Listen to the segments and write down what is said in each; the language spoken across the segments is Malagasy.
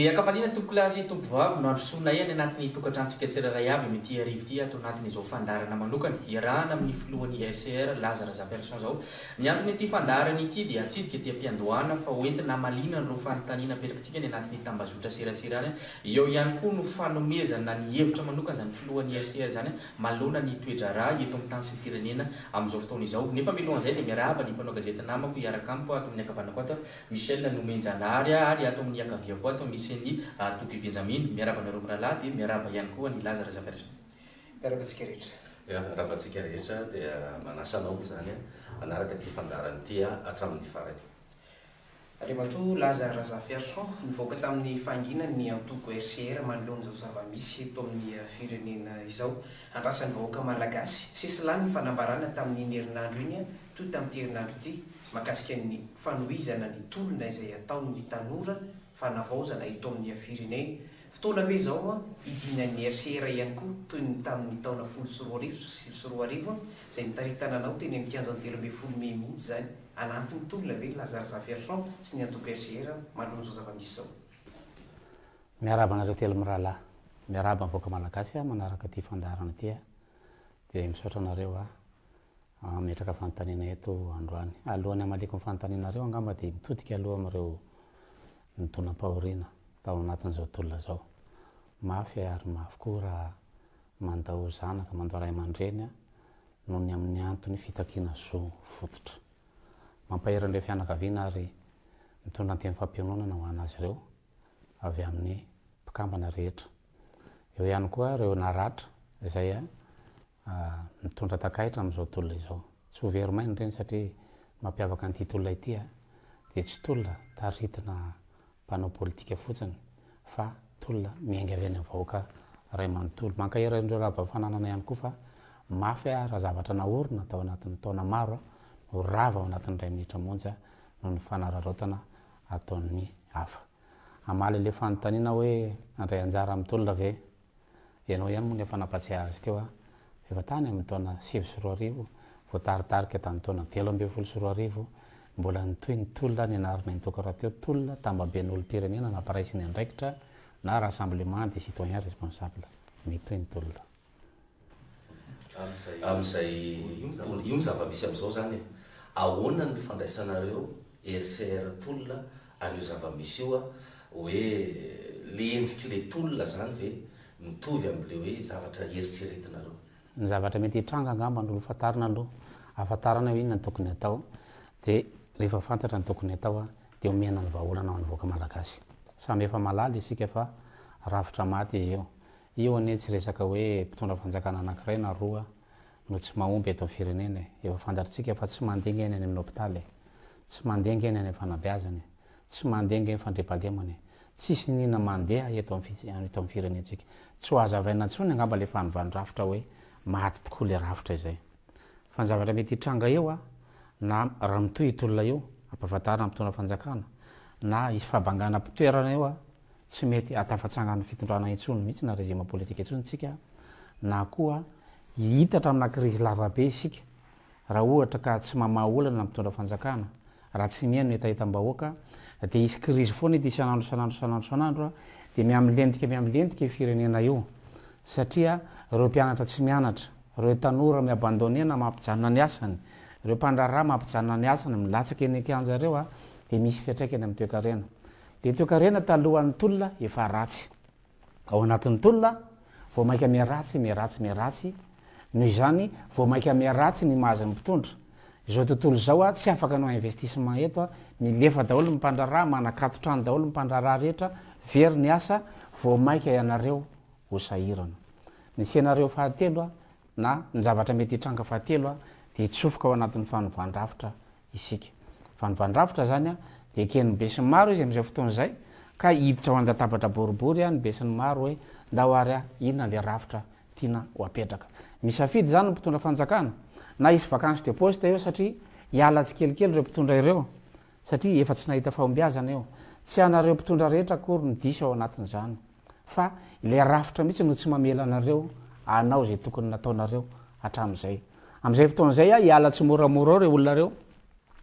akapaliana tompo lazy tompo vavy no andro sona ihany anatin'ny tokantrantsika tsiraray avy mity arivo ty ato anatin'izao fandarana manokana iarahana amin'ny filohan'ny SR Lazara Zaverson zao ny antony ity fandarana ity dia atsidika ty ampiandohana fa hoentina malina ny reo fanontaniana apetrakatsika ny anatin'ny tambazotra serasirany eo ihany koa no fanomezana ny hevitra manokana zany filohan'ny SR zany malona ny toedrara eto amin'ny tany sy ny firenena amin'izao fotoana izao nefa milohan'izay dia miarahaba ny mpanao gazety namako iaraka amiko ato amin'ny akavanako ato Michel Nomenjanary ary ato amin'ny akaviako ato misy ny Toky Benjamin miaraba nareo mirahalahy dia miaraba ihany koa ny Lazara Zaverson miarabantsika rehetra rabantsika rehetra dia manasanao zany manaraka ty fandarany ty hatramin'ny farany Andriamato Lazara Zaverson nivoaka tamin'ny fanginany antoko RCR manoloana zao zava-misy eto amin'ny firenena izao andrasany vahoaka malagasy sisy lany ny fanambarana tamin'ny herinandro iny toy tamin'ity herinandro ity makasika ny fanohizana ny tolona izay ataon'ny tanora fanavaozana eto amin'ny firenena fotoana ve zao idinan'ny RCR ihany koa toy ny tamin'ny taona 10 izay nitaritana anao teny amin'ny kianjan'ny 13 May mihitsy zany anampy ny tolona ve Lazara Zaverson sy ny antoko RCR manoloana zao zava-misy zao miaraba nareo telo mirahalahy miaraba mivoaka malagasy manaraka ty fandarana ty dia misaotra nareo metraka fanontaniana eto androany alohan'ny amaleko fanontanianareo angamba dia mitodika aloha amireo nitonam-pahoriana tao anatin'izao tolona zao mafy ary mafy koa raha mandao zanaka mandao ray aman-dreny noho ny amin'ny antony fitakiana zo fototra mampaheran'ireo fianakaviana ary mitondra anteny fampianonana ho anazy ireo avy amin'ny mpikambana rehetra eo ihany koa ireo naratra izay mitondra takaitra amin'izao tolona izao tsy ho veromaina reny satria mampiavaka an'ity tolona ity dia tsy tolona taritina mpanao politika fotsiny fa tolona miainga avy any amin'ny vahoaka ray manontolo mankaheran'ireo rava-fananana ihany koa fa mafy raha zavatra naorina tao anatin'ny taona maro no rava ao anatin'ny ray minitra monja noho ny fanararaotana ataon'ny hafa amaly le fanontaniana hoe andray anjara amin'ny tolona ve ianao ihany moa ny ampanampatsiahy azy teo efa tany amin'ny taona 7 voataritarika tamin'ny taona 13 mbola nitoy ny tolona ny anarina nitoka raha teo tolona tambaben'olom-pirenena namparaisiny andraikitra na rassemblement des citoyens responsable mitoy ny tolona amin'izay io ny zava-misy amin'izao zany ahoana ny fandraisanareo RCR tolona an'io zava-misy io hoe le endriky le tolona zany ve mitovy amin'le hoe zavatra eritreretinareo ny zavatra mety hitranga angamba no fatarina aloha ahafantarana hoe inona ny tokony atao dia rehefa fantatra ny tokony atao dia omena ny vahaolana ao anyvoaka malagasy samy efa malala isika fa rafitra maty izy io anie tsy resaka hoe mpitondra fanjakana anankiray na roa no tsy mahomby eto amin'ny firenena efa fantatritsika fa tsy mandenga eny any amin'ny hopitaly tsy mandenga eny any fanabeazany tsy mandenga eny fandriampahalemany tsisy nina mandeha eto amin'ny firenentsika tsy ho azavaina ntsony angamba le fanovany-rafitra hoe maty tokoa le rafitra izay fa ny zavatra mety hitranga eo na raha mitoy hitolona io ampahafantarana mpitondra fanjakana na isy fabangana mpitoerana eo tsy mety atafatsangana fitondrana intsony mihitsy na rezima politika intsony tsika na koa hitatra amina krizy lavabe isika raha ohatra ka tsy mamaha olana na mpitondra fanjakana raha tsy mihaino etahitam-bahoaka dia isy krizy foana ity isanandro dia miamilentika firenena io satria ireo mpianatra tsy mianatra ireo tanora miabandonena mampijanona ny asany ireo mpandrarà mampijanona ny asany milatsaka eny kianja ireo dia misy fiatraikany amin'ny toekarena dia toekarena talohan'ny tolona efa ratsy ao anatin'ny tolona vao maika miaratsy noho izany vao maika miaratsy ny mahazo ny mpitondra izao tontolo izao tsy afaka no investissement eto milefa daholo ny mpandrarà manakatotrany daholo ny mpandrarà rehetra very ny asa vao maika ianareo ho sahirana ny sianareo fahatelo na ny zavatra mety hitranga fahatelo dia hitsofoka ao anatin'ny fanovany-drafitra isika fanovany-drafitra zany dia ken'ny besin'ny maro izy amin'izay fotoana izay ka hiditra ao an-databatra boribory ny besin'ny maro hoe ndahoary inona le rafitra tiana ho apetraka misafidy zany ny mpitondra fanjakana na isy vakansy de poste eo satria hiala tsy kelikely ireo mpitondra ireo satria efa tsy nahita fahombiazana eo tsy anareo mpitondra rehetra akory ny disy ao anatin'izany fa le rafitra mihitsy no tsy mamela anareo anao zay tokony nataonareo hatramin'izay amin'izay fotoana izay hiala tsy moramora ao reo olona reo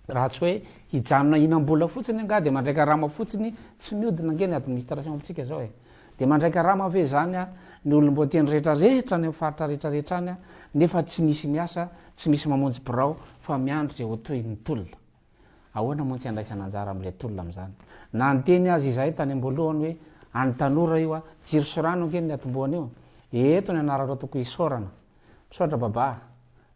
raha tsy hoe hijanona inam-bola fotsiny nga de mandraika rama fotsiny tsy miodina nge ny administration amitsika zao e de mandraika rama ve zany a ny olom-boateny rehetrarehetra ny faritra rehetrarehetra any a nefa tsy misy miasa tsy misy mamonjy birao fa miandry ho toy ny tolona ahoana moa tsy andraisana anjara am'le tolona am'zany na nyteny azy izay tany amboalohany hoe any tanora io a jiro sy rano nge ny atomboana io eto ny anarareo toko isaorana misaotra baba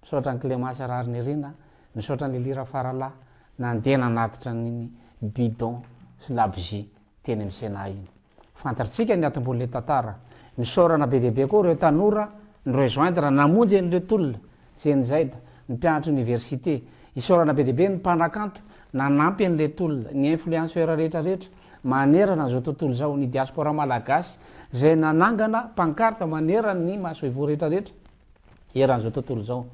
misaotra ny clémence rary ny rina misaotra ny lelira farala nandena natitra nyny bidon sy labji teny amy sena iny fantaritsika ny atomboan'le tantara misaorana be deaibe koa reo tanora ny rejoindre namonjy an'le tolona zen'zay da ny mpianatra université isaorana be deaibe ny mpanakanto nanampy an'le tolona ny influenceur rehetrarehetra manerana zao tontolo zao ny diaspora malagasy zay nanangana pankarte manera ny mahasoevo rehetrarehetra eran'zao tontolo zao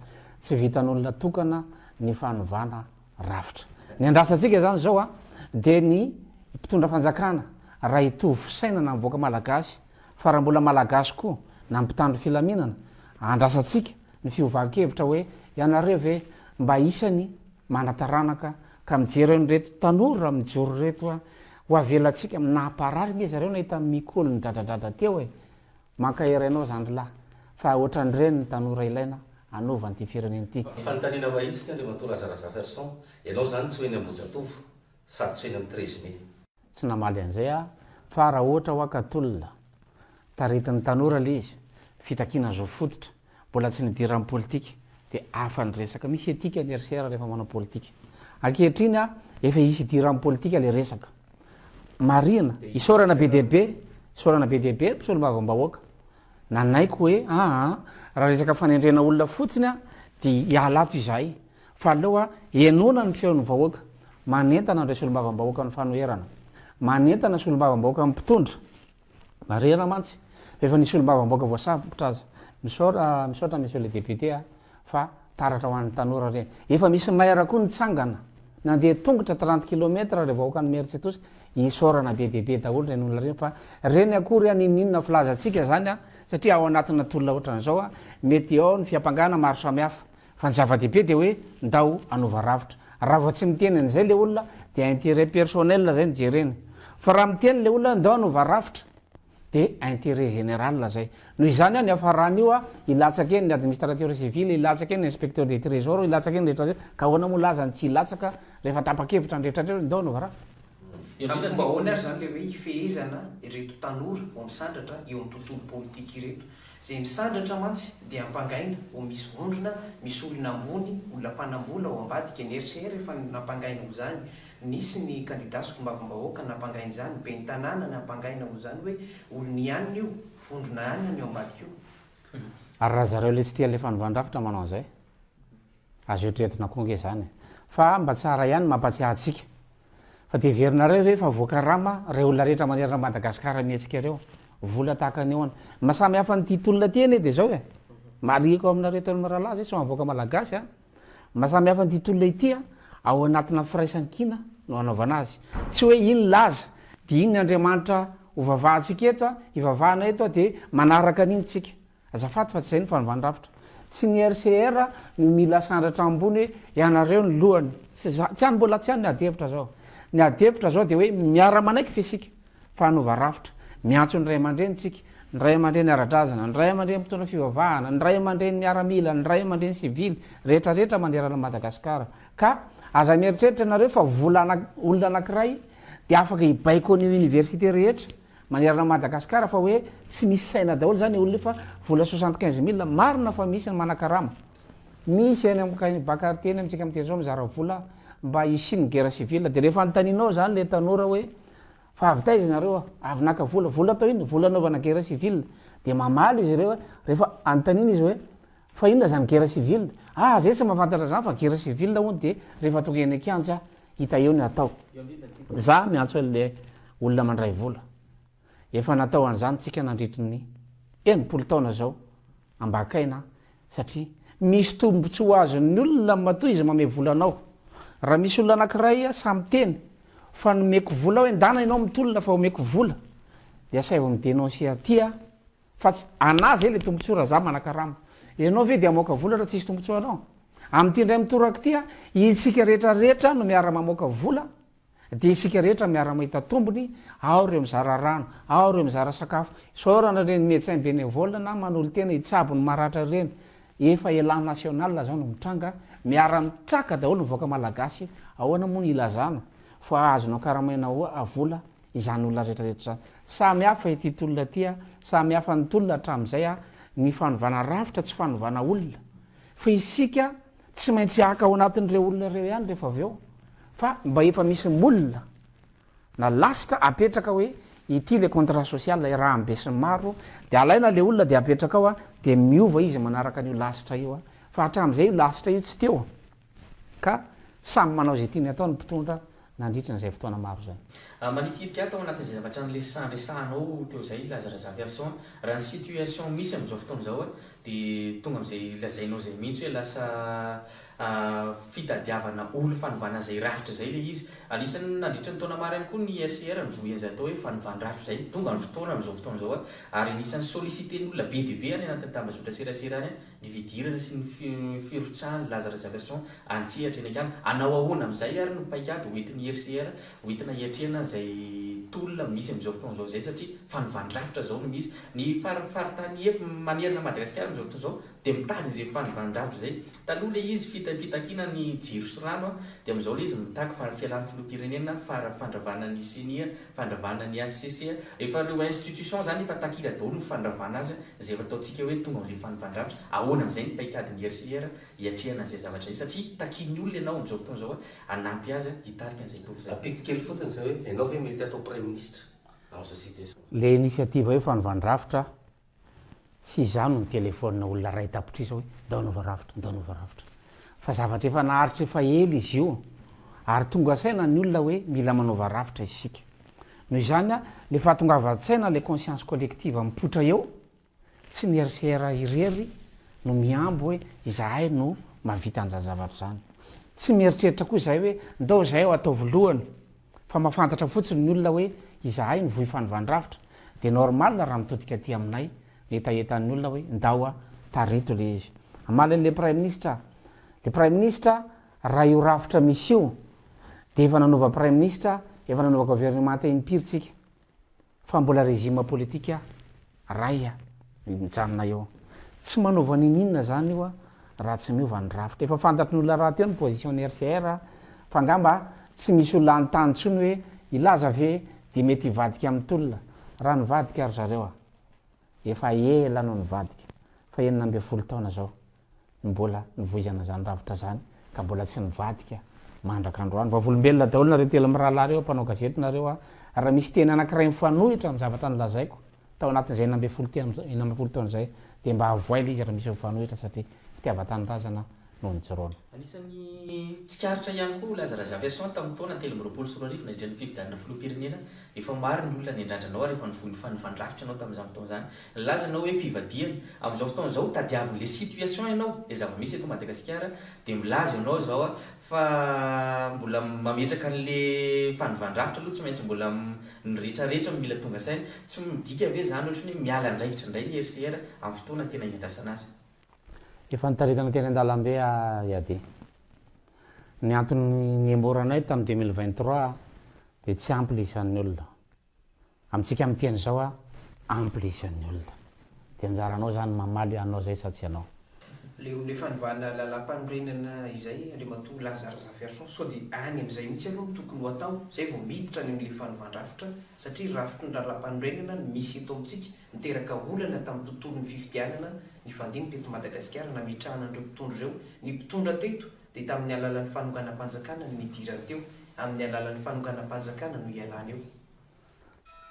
tsy vitan'olona tokana ny fanovana rafitra ny andrasatsika zany zao a de ny mpitondra fanjakana raha itovy fisainana mivoaka malagasy fa raha mbola malagasy koa na mpitandro filaminana andrasatsika ny fiovankevitra hoe ianareo ve mba isany manataranaka ka mijereo nyreto tanora mijoro reto a ho avelatsika naparary nge zareo nahita mikolo ny dradradradra teo e mankaherainao zany lahy fa ohatran'ireny ny tanora ilaina anaovany ty fireneny ty fanontaniana mahitsika ndre matolazaraza ferson ianao zany tsy hoe ny ambojatovo sady tsy hoe ny amy 13 mai tsy namaly an'izay a fa raha ohatra ho akatolona taritin'ny tanora le izy fitakina zao fototra mbola tsy nidira amin'ny politika de afa ny resaka misy etika ny RCR rehefa manao politika ankehitriny a efa isy idira amin'ny politika le resaka marina isaorana be deaibe isaorana be deaibe mpisolom-bavambahoaka nanaiko hoe raha resaka fanendrena olona fotsiny a de ialato izahay fa aloha enona ny feon'ny vahoaka manentana ndray solom-bavambahoaka ny fanoherana manentana solom-bavambahoaka ny mpitondra marena mantsy efa nisy solom-bavambahoaka voasabotra azy misaotra monsieur le député a fa taratra ho an'ny tanora reny efa misy maira koa nitsangana nandeha tongotra 30 kilometra re vahoaka ny meritsetosika isaorana be deaibe daholo reny olona reny fa reny akory aninninona filazatsika zany a satria ao anatina tolona ohatran'zao a mety ao ny fiampangana maro samihafa fa ny zava-dehibe de hoe ndao anova ravitra raha vo tsy miteny an'izay le olona de intérêt personnel zay ny jereny fa raha miteny le olona ndao anova ravitra de intérêt général zay noho izany a ny afarany io a ilatsaka eny ny administrateur civil ilatsaka eny ny inspecteur de trésor ilatsaka eny rehetra ka ahoana moa lazany tsy ilatsaka rehefa tapakevitra ny rehetrarehetra ndao anova raha amin'ny fomba ahoana ary zany le hoe ifehezana ireto tanora vo misandratra eo amin'ny tontolo politika ireto zay misandratra mantsy de ampangaina ho misy vondrona misy olona ambony olona mpanambola ho ambadika ny RCR efa nampangaina ho zany nisy ny candidat solom-bavambahoaka nampangaina zany be ny tanàna nampangaina ho zany hoe olony ihaniny io vondrona ihanyna ny eo ambadika io ary raha zareo le tsy tia le fanovandravitra manao an'izay azo etretina koa nge zany fa mba tsara ihany mampatsiahatsika fa de verinareo hoe fa voaka rama re olona rehetra manerana madagasikara miatsika reo vola tahaka ny eoana masamy hafa ny titolona teny de zao e mariko aminareo teny maralazy sy mavoaka malagasy a masamy hafa ny titolona ity a ao anatina firaisankina no anaovana azy tsy hoe iny laza de iny ny andriamanitra hovavahantsika eto a ivavahana eto a de manaraka an'iny tsika azafaty fa tsy zay ny fanovandravitra tsy ny RCR no mila sandratra ambony hoe ianareo ny lohany tsy any mbola tsy any ny adevitra zao ny adevitra zao de hoe miara-manaiky fesika fanova rafitra miantso ny ray aman-dreny tsika ny ray aman-dreny ara-drazana ny ray aman-dreny mpitondra fivavahana ny ray aman-dreny miaramila ny ray aman-dreny civily rehetrarehetra manderana madagasikara ka aza mieritreritra nareo fa olona anakiray de afaka hibaiko ny université rehetra manerana madagasikara fa hoe tsy misy saina daholo zany olona fa vola 75 000 marina fa misy ny manakarama misy eny am bakarteny amitsika amteny zao mizara vola mba isiny guerre civile de rehefa antaninao zany le tanora hoe fa avy taiza nareo avy naka vola atao iny vola anaovana guerre civile de mamaly izy reo rehefa antaniny izy hoe fa inona zany guerre civile zay tsy mahafantatra zany fa guerre civile hony de rehefa tonga eny akianjy a hita eo ny atao za miantso le olona mandray vola efa natao an'zany tsika nandritry ny enimpolo taona zao ambakaina satria misy tombotsy ho azony olona matoy izy mame volanao raha misy olona anakiray samy teny fa nomeko vola hoe ndana ianao mitolona fa omeko vola de asay vo midénoncer atya fa anazy e le tombontsoa raha za manakarama ianao ve de amoaka vola raha tsisy tombontsoa anao am'ty ndray mitoraka tya itsika rehetrarehetra no miara mamoaka vola de isika rehetra miara mahita tombony ao reo mizara rano ao reo mizara sakafo saorana reny médecin bénévole na manolo tena itsabony maratra reny efa élan national zao no mitranga miara mitraka daholo mivoaka malagasy ahoana moa ny ilazana fa azonao karamaina vola izany olona rehetrarehetra samy hafa itytolona tya samy hafa ny tolona hatram'izay a ny fanovana rafitra tsy fanovana olona fa isika tsy maintsy aka ao anatin'ireo olona reo ihany rehefa avy eo fa mba efa misy molina na lasitra apetraka hoe ity le contrat social raha ambesiny maro de alaina le olona de apetraka ao a de miova izy manaraka an'io lasitra io a fa hatram'izay io lasitra io tsy teo ka samy manao zay tiany atao ny mpitondra nandritra n'izay fotoana maro zay manitirika atao anatin'izay zavatra ny lesanao teo zay lazaraza version raha ny situation misy am'izao fotoana zao a de tonga am'izay lazainao zay mihitsy hoe lasa fitadiavana olo fanovana zay rafitra zay le izy anisan'ny nandritra ny taona maro ihany koa ny IRCR mivoy zay atao hoe fanovana rafitra zay tonga ny fotoana am'izao fotoana zao a ary anisan'ny sollicité n'olona be de be any anatin'ny tambazotra serasera any ny vidirana sy ny firotsahany lazaraza version antsihatra eny akany anao ahoana am'izay ary no paikady hoentin'ny IRCR hoentina hiatrehana zay tolona misy am'izao fotoana zao zay satria fanovana rafitra zao no misy ny faritany efa manerina Madagasikara am'izao fotoana zao de mitady zay fanovana rafitra zay taloha le izy fitakina ny jiro sy rano de am'izao le izy mitaky fa fialan'ny filoham-pirenena fandravana ny CNI fandravana ny ACC efa reo institution zany efa takila daholo ny fandravana azy zay efa ataontsika hoe tonga am'le fanovana rafitra ahoana am'izay ny paikadin'ny IRCR hiatrehana zay zavatra zay satria takiny olona ianao am'izao fotoana zao anampy azy hitarika an'izay tolo zay apiky kely fotsiny zay hoe ianao ve mety atao premier ministre dans ce situation le initiative hoe fanovana rafitra tsy izany no ny telefônina olona ray tapitrisa hoe daonova rafitra fa zavatra efa naharitra efa ely izy io ary tonga saina ny olona hoe mila manova rafitra isika noho izany a le fahatongavan-tsaina le conscience collective mipotra eo tsy ny IRCR irery no miambo hoe izahay no mavita an'izany zavatra zany tsy mieritreritra koa izay hoe ndao zay o atao voalohany fa mahafantatra fotsiny ny olona hoe izahay no vohy fanovany rafitra de normal raha mitodika aty aminay etaetan'ny olona hoe ndao a tarito le izy amalan'le prime ministre raha io rafitra misy io de efa nanova prime ministre efa nanova gouvernement impiritsika fa mbola régime politika raya mijanona eo tsy manova ninina zany io a raha tsy miova ny rafitra efa fantatry ny olona raha teo ny position ny RCR fa ngamba tsy misy olona anytany tsony hoe ilaza ve de mety hivadika amin'ny tolona raha nivadika ary zareo a efa ela no nivadika fa 9 taona zao mbola nivoizana zany rafitra zany ka mbola tsy nivadika mandrak'androany fa volombelona daholo nareo telo mirahalahy reo mpanao gazety nareo a raha misy teny anankiray mifanohitra amin'ny zavatra nylazaiko tao anatin'izay 9 taona zay de mba avoaila izy raha misy mifanohitra satria fitiavatanyrazana no nijoroana anisan'ny tsikaritra ihany koa lazaraza version tamin'ny taona 3 nadritra ny fifidanana filoham-pirenena efa maro ny olona ny andrandranao ary efa nivoy ny fanovandrafitra anao tamin'izany fotoana zany lazanao hoe fivadiana am'izao fotoana zao tadiavin'le situation ianao le zava-misy eto Madagasikara de milaza ianao zao a fa mbola mametraka an'le fanovandrafitra aloha tsy maintsy mbola nyretrarehetra mila tonga saina tsy midika ave zany ohatrany hoe miala andraikitra indray ny RCR amin'ny fotoana tena iandrasana azy efa nitaritana teny an-dalambe iady ny antony ny emoranay tamin'ny 2023 de tsy amply isan'ny olona amintsika am'teny zao a amply isan'ny olona de anjaranao zany mamaly anao zay sa tsy anao le fanovana lalam-panorenana izay andriamatoa lazaraza version sao de any am'izay mihitsy aloha tokony ho atao zay vao miditra any amin'le fanovandrafitra satria rafitra ny lalam-panorenana misy eto amintsika miteraka olana tamin'ny tontolon'ny fifidianana ny fandiny teto Madagasikara na mitrahana andreo mpitondra ireo ny mpitondra teto de tamin'ny alalan'ny fanonganam-panjakana no nidirany teo amin'ny alalan'ny fanonganam-panjakana no ialany eo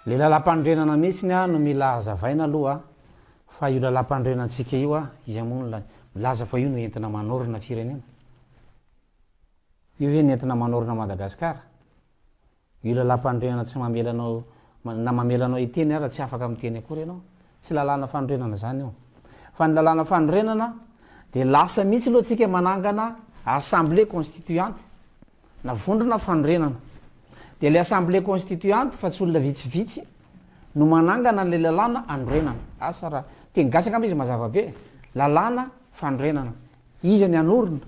le lalam-panorenana mihitsiny a no mila azavaina aloha fa io lalam-panorenantsika io a izy amono milaza fa io no entina manorina firenena io hoe ny entina manorina Madagasikara io lalam-panorenana tsy mamelanao na mamelanao iteny ara tsy afaka miteny akory ianao tsy lalàna fanorenana zany io fa ny lalàna fanorenana de lasa mihitsy aloha tsika manangana assemblée constituante na vondrona fanorenana de le assemblée constituante fa tsy olona vitsivitsy no manangana n'le lalàna anorenana asa raha teny gasy angamba izy mazava be lalàna fanorenana izy ny anorina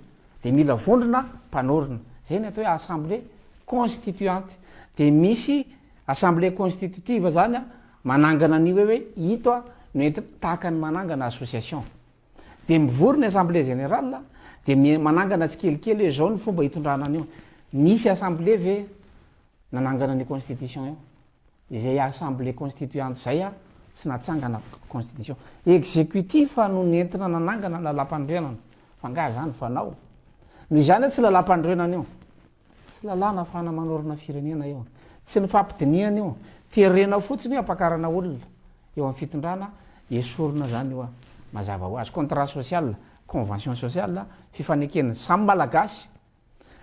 de mila vondrona mpanorona zay ny atao hoe assemblée constituante de misy assemblée constitutive zany a manangana an'io hoe ito a no enti tahaka ny manangana association de mivorony assemblée générale de manangana tsy kelikely hoe zao ny fomba hitondrana an'io nisy assemblée ve nanangana ny constitution io izay assemblée constituante zay a tsy natsangana constitution exécutif no nentina nanangana lalam-pandrenana fa nga zany fanao noho izany a tsy lalam-pandrenana io tsy lalàna fana manorina firenena io tsy ny fampidiniana io terena fotsiny hoe ampakarana olona eo amin'ny fitondrana esorona zany io a mazava ho azy contrat social convention sociale fifanekena samy malagasy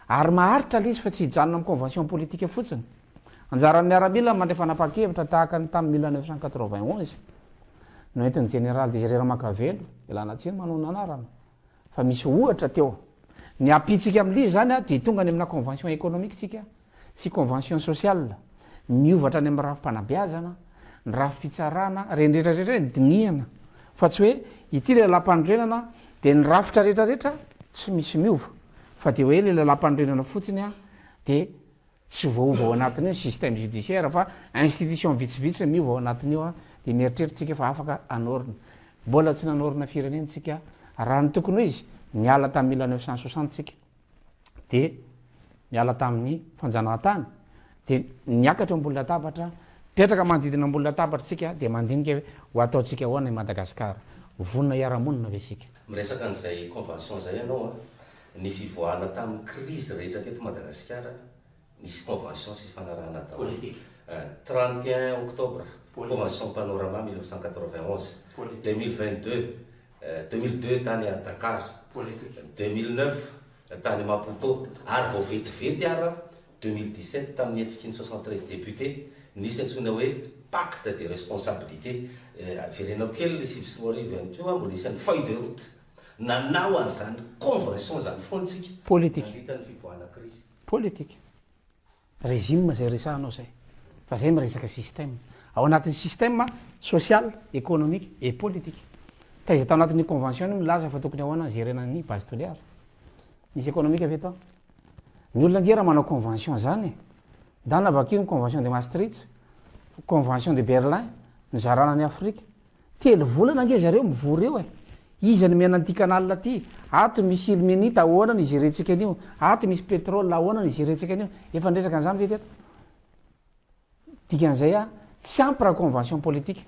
ary maharitra le izy fa tsy hijanona amin'ny convention politique fotsiny anjaran'ny miaramila mandray fanapa-kevitra tahaka ny tamin'ny 1991 no entin'ny général Désiré Makavelo ilanatsiny manao nanarana fa misy ohatra teo ny apitsika amin'lizy zany a de tonga any amina convention économique tsika sy convention sociale miovatra any amin'ny rafim-panabeazana ny rafim-pitsarana rendretrarehetra ny diniana fa tsy hoe ity le lalam-pandrenana de ny rafitra rehetrarehetra tsy misy miova fa de hoe le lalam-pandrenana fotsiny a de tsy voaova ao anatin'io système judiciaire fa institution vitsivitsy miova ao anatin'io a de mieritreritsika fa afaka anorina mbola tsy nanorina firenentsika raha ny tokony ho izy miala tamin'ny 1960 tsika de miala tamin'ny fanjanahantany de niakatra ambony latabatra petraka manodidina ambony latabatra tsika de mandinika hoe ho ataotsika ahoana i Madagasikara vonina iaramonina ve sika miresaka an'izay convention zay ianao a ny fivoahana tamin'ny crise rehetra teto Madagasikara nisy convention sy fanarahana daholo 31 octobre convention panorama 1991 2022 2002 tany à Dakar 2009 tany Maputo ary vao vetivety ara 2017 tamin'ny etsikiny 73 député nisy antsona hoe pacte de responsabilité verenao kely le sivy ihany koa mbola isan'ny feuille de route nanao an'izany convention zany fontsika politique hitany fivoahana crise politique régime zay resahanao zay fa zay miresaka système ao anatin'ny système social économique et politique taiza tao anatin'ny convention io milaza fa tokony ahoana gérena ny base toliara nisy économique avy atao ny olona ngera manao convention zany ndana avakio ny convention de Maastricht convention de Berlin nizarana ny Afrika telo volana nge zareo mivory eo izy ny mena an'ity canal ty ato misy ilmenita ahoana ny gérentsika an'io ato misy pétrole ahoana ny gérentsika an'io efa ndresaka an'izany ve teto dikan'izay a tsy ampy raha convention politique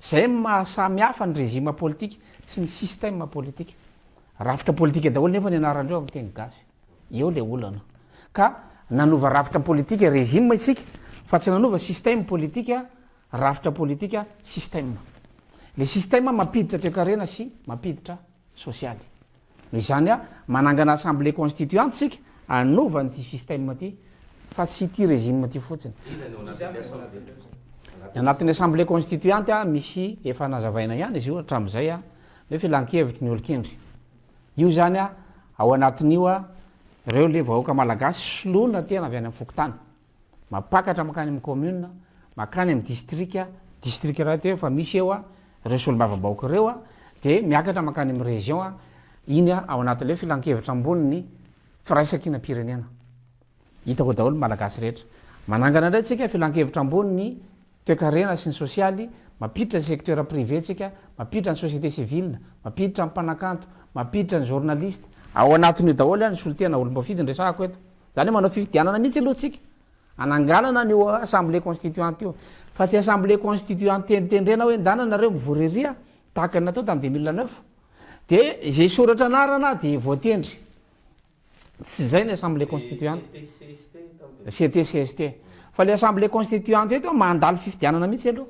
zay mahasamy hafa ny régime politique sy ny système politique rafitra politique daholo nefa ny anarandreo amin'ny teny gasy eo le olana ka nanova rafitra politique régime isika fa tsy nanova système politique rafitra politique système le système mampiditra toe-karena sy mampiditra socialy no izany a manangana assemblée constituante sika anova nyty système ty fa tsy ty régime ty fotsiny anatin'ny assemblée constituante misy efa nazavaina ihany izy io hatram'izay a hoe filan-kevitry ny olo-kendry io zany a ao anatin'io a reo le vahoaka malagasy solona tena avy any amin'ny fokotany mapakatra makany amin'ny commune makany amin'ny district raha teo fa misy eo a reo solom-bava-bahoaka reo a de miakatra makany amin'ny région a iny a ao anatin'le hoe filan-kevitra amboniny firaisankina-pirenena hitako daholo malagasy rehetra manangana indray tsika filan-kevitra amboniny toe-karena sy ny sosialy mampiditra ny secteur privé tsika mampiditra ny société civile mampiditra ny mpanakanto mampiditra ny journaliste ao anatin'io daholo ny solotena olom-bafidy ndresahako eto zany hoe manao fifidianana mihitsy aloha tsika ananganana nyo assemblée constituante io fa tsy assemblée constituante tenitendrena hoe ndana nareo mivoreria tahaka ny natao tamin'ny 2009 de zay soratra anarana de voatendry tsy zay ny assemblée constituante CTCST fa le assemblée constituante eto mandalo fifidianana mihitsy aloha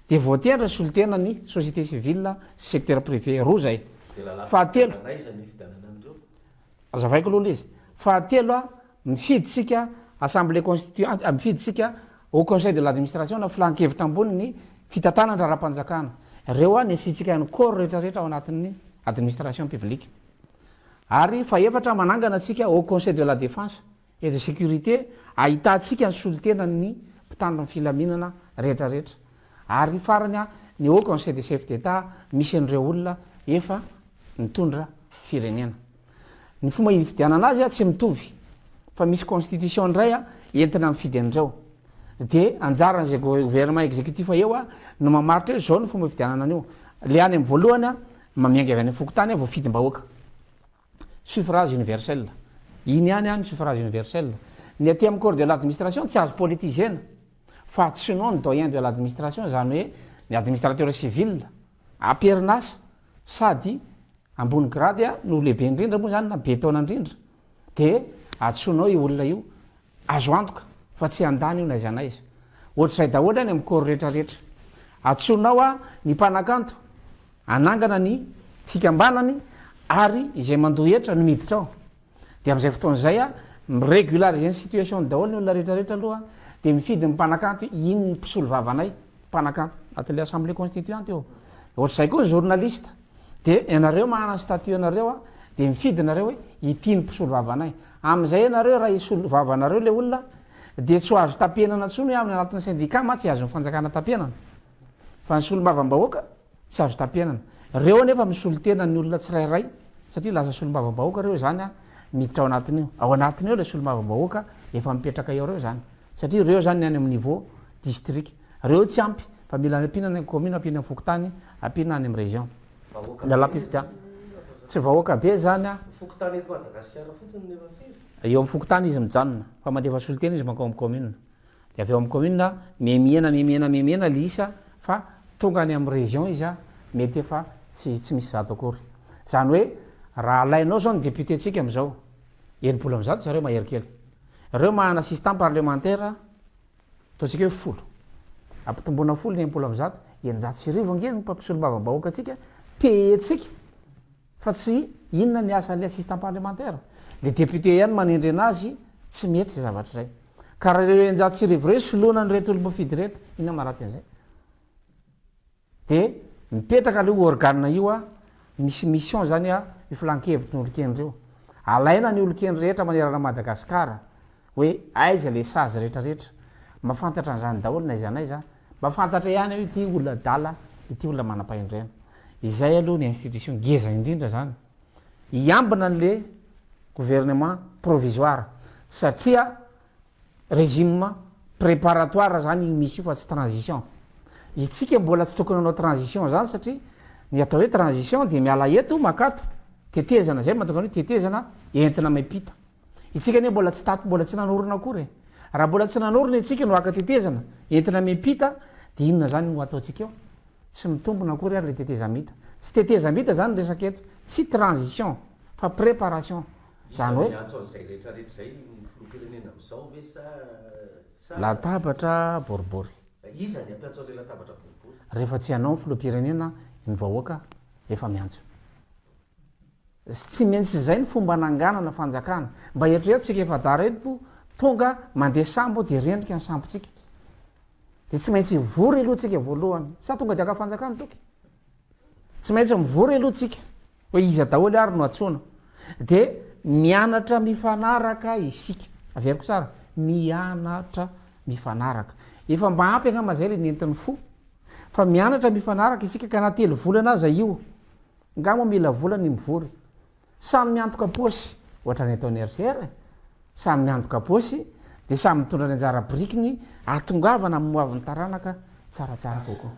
de voatendra solotena ny société civile secteur privé roa zay fahatelo azavaiko aloha izy fahatelo a mifiditsika assemblée constituante mifiditsika au conseil de l'administration na filan-kevitra amboniny fitatana ny raharam-panjakana reo a nesitsika ny corps rehetrarehetra ao anatin'ny administration publique ary fa efatra manangana atsika au conseil de la défense et de sécurité ahitatsika ny solotena ny mpitandro ny filaminana rehetrarehetra ary farany a ny au conseil de chef d'état misy an'ireo olona efa nitondra firenena ny fomba ifidianana azy a tsy mitovy fa misy constitution ndray a entina mifidy an'izao de anjaran'zay gouvernement exécutif eo a no mamaritra hoe zao ny fomba ifidianana an'io le any amin'ny voalohany a mamianga avy any fokotany a vao fidim-bahoaka suffrage universel iny ihany any suffrage universel ny aty amin'ny corps de l'administration tsy azo politisena fa tsinao ny doyen de l'administration zany hoe ny administrateur civil amperinasa sady ambony grady a no lehibe indrindra moa zany na be taona indrindra de atsonao io olona io azo antoka fa tsy andany io na iza na izy ohatr'izay daholo any amin'ny corps rehetrarehetra atsonao a ny mpanakanto anangana ny fikambanany ary izay mandoha hetra no miditra ao de am'izay fotoan'zay a mirégulariseny situation daholo ny olona rehetrarehetra aloha de mifidy ny mpanakanto iny ny mpisolo vavanay mpanakanto atin'le assemblée constituante io ohatr'izay koa ny journaliste de ianareo mahana statut anareo a de mifidy nareo hoe ity ny mpisolo vavanay am'izay ianareo raha isolo vavanareo le olona de tsy ho azo tapenana ntsony hoe amin'ny anatin'ny syndicat ma tsy azo nyfanjakana tapenana fa ny solombavam-bahoaka tsy azo tapenana reo nefa misolo tena ny olona tsirairay satria lasa solombavam-bahoaka reo zany a miditra ao anatin'io ao anatiny eo le solombavam-bahoaka efa mipetraka eo reo zany satria reo zany ny any amin'ny niveau district reo tsy ampy fa mila ampina ny commune ampina ny fokotany ampina any amin'ny région lalampifitiana tsy vahoaka be zany a eo amin'ny fokotany izy mijanona fa mandefa solotena izy mankao amin'ny commune de avy eo amin'ny commune memiena lisa fa tonga any amin'ny région izy a mety efa tsy misy zato akory zany hoe raha alainao zao ny député tsika am'izao enimpolo am'zato zareo mahery kely reo mahana assistant parlementaire ataontsika hoe folo ampitombona folo ny enimpolo am'zato enjato sy rivo angeny mpampisolombavambahoaka atsika petsika fa tsy inona ny asan'le assistant parlementaire le député ihany manendry anazy tsy mety sy zavatra zay ka raha reo enjato sy rivo reo solona ny reto olo-mafidy reto inona maratsy an'izay de mipetraka le organe io a misy mission zany a iflankevitry ny olokendry reo alaina ny olokendry rehetra manerana Madagasikara hoe aiza le sazy rehetrarehetra mafantatra an'izany daholo na iza na iza mafantatra ihany hoe ity olona dala ity olona manam-pahendrena izay aloha ny institution geza indrindra zany iambina n'le gouvernement provisoire satria régime préparatoire zany misy io fa tsy transition itsika mbola tsy tokony anao transition zany satria ny atao hoe transition de miala eto makato tetezana zay mahatonga hoe tetezana entina maipita itsika ne mbola tsy tato mbola tsy nanorona akory raha mbola tsy nanorona itsika no aka tetezana entina maipita de inona zany no ataontsika eo tsy mitombona akory ary le tetezamita tsy tetezamita zany resaka eto tsy transition fa préparation zany hoe latabatra boribory rehefa tsy hanao ny filoham-pirenena ny vahoaka efa miantso tsy maintsy zay ny fomba nanganana fanjakana mba eritrereto tsika efa dara eto tonga mandeha sambo de rendrika ny sambotsika de tsy maintsy vory aloha tsika voalohany sa tonga de aka fanjakana toky tsy maintsy mivory aloha tsika hoe iza daholo ary no atsona de mianatra mifanaraka isika averiko tsara mianatra mifanaraka efa mba ampy angamba zay le nentin'ny fo fa mianatra mifanaraka isika ka na telo volana aza io ngamo mila volany mivory samy miantoka posy ohatra ny ataon'ny RCR samy miantoka posy de samy mitondra ny anjara brikiny atongavana moavin'ny taranaka tsaratsara kokoa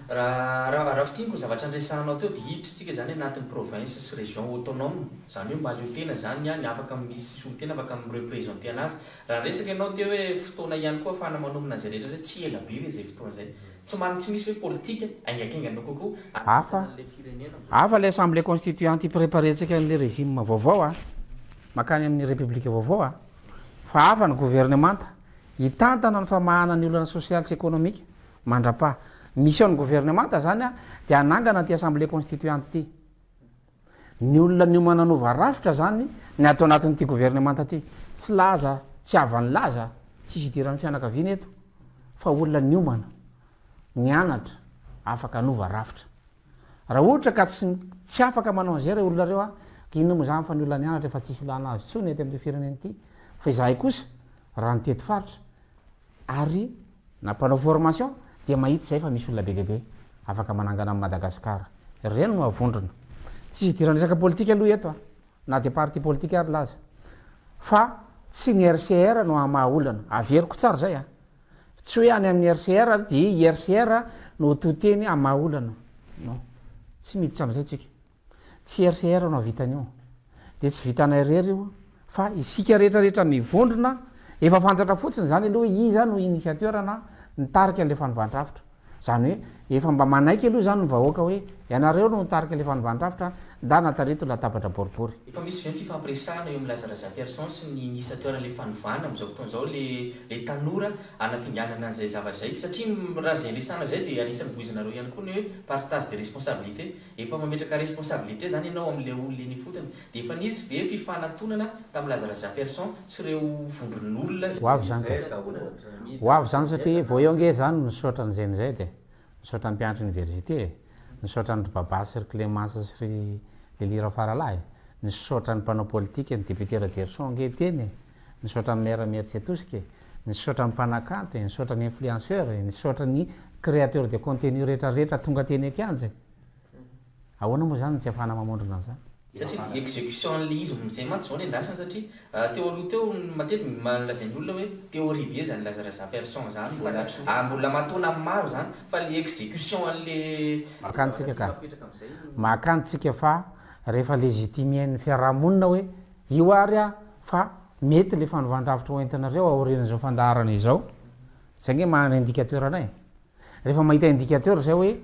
raha fitianko zavatra andresanao teo de hidritsika zany anatin'ny province sy région autonome zany hoe malio tena zany any afaka misy solotena afaka mireprésente anazy raha resaka ianao teo hoe fotoana ihany koa afahana manomana zay rehetra tsy ela be hoe zay fotoana zay tsy misy hoe politika aingakenganao kokoa afa le assemblée constituante préparetsika an'le régime vaovao a makany amin'ny république vaovao a fa afa ny gouvernemanta hitantana ny famahana ny olana social sy économique mandrapa mission gouvernemanta zany a de anangana ty assemblée constituante ty ny olona ny mananova rafitra zany ny atao anatin'ity gouvernemanta ty tsy laza tsy avany laza tsisy idiran'ny fianakaviana eto fa olona niomana mianatra afaka anova rafitra raha ohatra ka tsy afaka manao an'izay reo olona reo a ino mo zany fa ny olona nianatra efa tsisy lana azy tsony ety amin'ny fireneny ity fa izahay kosa raha nytety faritra ary nampanao formation de mahita zay fa misy olona be debe afaka manangana amin'ny Madagasikara reny no avondrona tsisy idiran'ny resaka politika aloha eto a na de parti politika ary laza fa tsy ny RCR no amahaolana averiko tsara zay a tsy hoe any amin'ny RCR de RCR no toteny amahaolana no tsy miditra am'izay tsika tsy RCR no avitan'io de tsy vitana irery io fa isika rehetrarehetra mivondrona efa fantatra fotsiny zany aloha iza no initiateur na nitarika le fanovandravitra zany hoe efa mba manaiky aloha zany ny vahoaka hoe ianareo no nitarika le fanovandravitra nda natareto latabatra boribory efa misy ve ny fifampiresahana eo am'lazaraza Persson sy ny initiateur le fanovana am'izao fotoana zao le tanora anafinganana an'izay zavatra zay satria raha zay resana zay de anisan'ny voizinareo ihany koa ny hoe partage de responsabilité efa mametraka responsabilité zany ianao am'le olona eny fotony de efa nisy ve fifanantonana tam'lazaraza Persson sy reo vondron'olona hoavy zany hoavy zany satria vao eo nge zany nisaotra n'izay de nisaotra ny mpianatra université nisaotra ny babasy ry Clémence sy ry Lelira Faralahy nisaotra ny mpanao politika ny député Rajerson nge teny nisaotra ny maire Mieritsetosika nisaotra ny mpanakanty nisaotra ny influenceur nisaotra ny créateur de contenu rehetrarehetra tonga teny akianja ahoana moa zany tsy afahana mamondrona an'izany satria exécution an'le izy zay mantsy zao ny andrasana satria teo aloha teo matetika malazain'ny olona hoe théorie be zany lazaraza Persson zany mbola matona maro zany fa le exécution an'le makantsika ka makantsika fa rehefa légitimen'ny fiarahamonina hoe io ary a fa mety le fanovandravitra hoentinareo aorin'izao fandaharana izao zay nge manana indicateur anay rehefa mahita indicateur zay hoe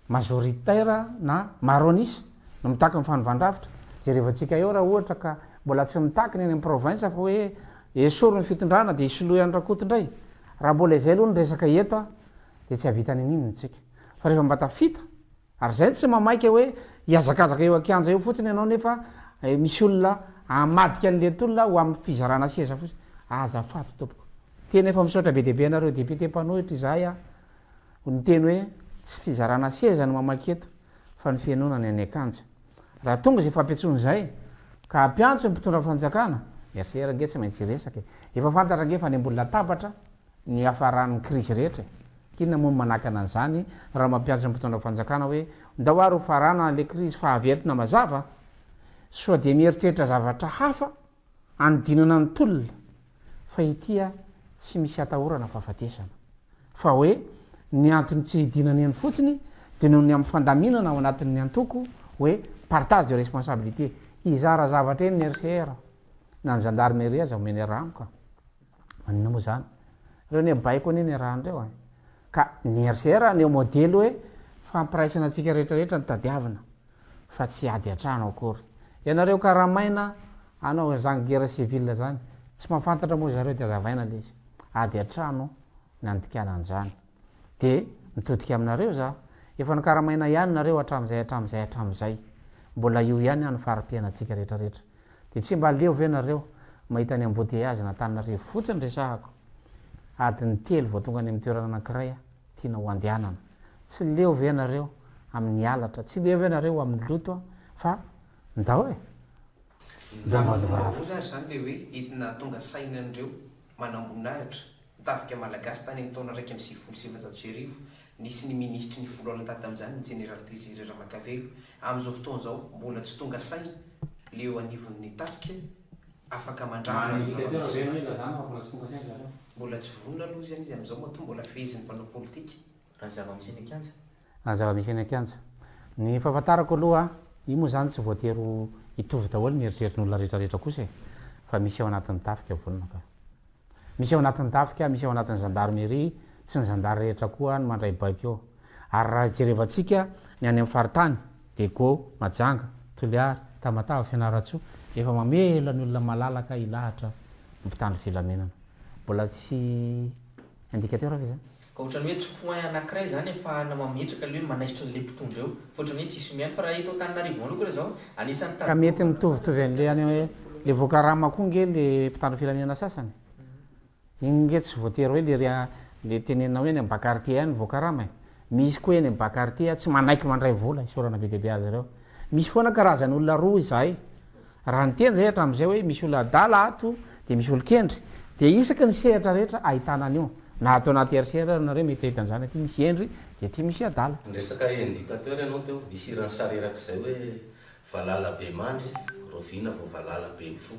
majoritaire na maronisa no mitaka ny fanovandravitra jerevantsika eo raha ohatra ka mbola tsy mitakiny eny amin'ny province fa hoe esory ny fitondrana de isoloa ihany rakotondray raha mbola izay aloha ny resaka eto a de tsy havitany aninony tsika fa rehefa mba tafita ary zay tsy mamaika hoe iazakazaka eo akianja eo fotsiny ianao nefa misy olona amadika an'letolona ho amin'ny fizarana seza fotsiny azafaty tompoko teny efa misaotra be deabe anareo député mpanohitra izay a ny teny hoe tsy fizarana seza no mamaketo fa ny fianonana any akanja raha tonga zay fampiatsony zay ka ampiantso ny mpitondra fanjakana RCR nge tsy maintsy resaka efa fantatra nge fa ny ambony latabatra ny afaran'ny crise rehetra kinona moa manakana an'izany raha mampiantso ny mpitondra fanjakana hoe ndao ary ho farana le crise fa averitona mazava so de mieritreritra zavatra hafa anodinana ny tolona fa itya tsy misy atahorana fahafatesana fa hoe ny antony tsy hidinany eny fotsiny de noho ny amin'ny fandaminana ao anatin'ny antoko hoe partage de responsabilité izara zavatra eny ny RCR na ny gendarmerie zao meny rano ka manina moa zany reo ny baiko any eny rahandreo a ka ny RCR neo modely hoe fampiraisana atsika rehetrarehetra ny tadiavina fa tsy ady atrano akory ianareo karamaina anao zany guerre civile zany tsy mahafantatra moa zareo de azavaina le izy ady atrano ny andikana an'izany de mitodika aminareo za efa nikaramaina ihany nareo atram'izay mbola io ihany any farim-piainatsika rehetrarehetra de tsy mba leo ve nareo mahita ny embouteillage natanareo fotsiny resahako adiny telo vao tonga any amin'ny toerana anankiray a tiana ho andehanana tsy leo ve nareo amin'ny alatra tsy leo ve nareo amin'ny loto a fa ndao e zary zany le hoe entina tonga sainan'ireo manamboninahitra mitafika malagasy tany amin'ny taona raiky amin'ny sivifolo sivanjato sy arivo nisy ny ministry ny folo alina taty amin'izany ny général Désiré Ramakavelo amin'izao fotoana zao mbola tsy tonga saina leo anivon'ny tafika afaka mandravina mbola tsy vonona aloha zany izy amin'izao moa to mbola fezin'ny mpanao politika raha zava-misy eny akianja raha zava-misy eny akianja ny fahafantarako aloha io moa zany tsy voatery hitovy daholo ny eritreritrin'olona rehetrarehetra kosa e fa misy ao anatin'ny tafika vonona ka misy ao anatin'ny tafika misy ao anatin'ny gendarmerie tsy ny zandary rehetra koa ny mandray baiko eo ary raha jerevantsika ny any amin'ny faritany de go majanga toliary tamatava fianaratsoa efa mamela ny olona malalaka ilahatra mpitandro filamenana mbola tsy indicateur fa zany ka ohatrany hoe tsy point anankiray zany efahana mametraka le hoe manaisitra n'le mpitondra eo fa ohatrany hoe tsisy miany fa raha eto Antananarivo aloha koa zao anisan'ny ka mety mitovitovy an'le any hoe le vokarama koa nge le mpitandro filaminana sasany igny nge tsy voatery hoe le tenena hoe ny amin'ny bakartie any vokarama misy koa eny amin'ny bakartie tsy manaiky mandray vola isorana be deabe azy reo misy foana karazany olona roa izahay raha nyteny zay hatram'izay hoe misy olona dala ato de misy olo-kendry de isaky ny sehatra rehetra ahitana an'io na atao anaty RCR nareo mety ahitan'izany aty misy endry de ty misy adala resaka indicateur ianao teo misy irany sary erak'izay hoe valala be mandry rovina vo valala be mifo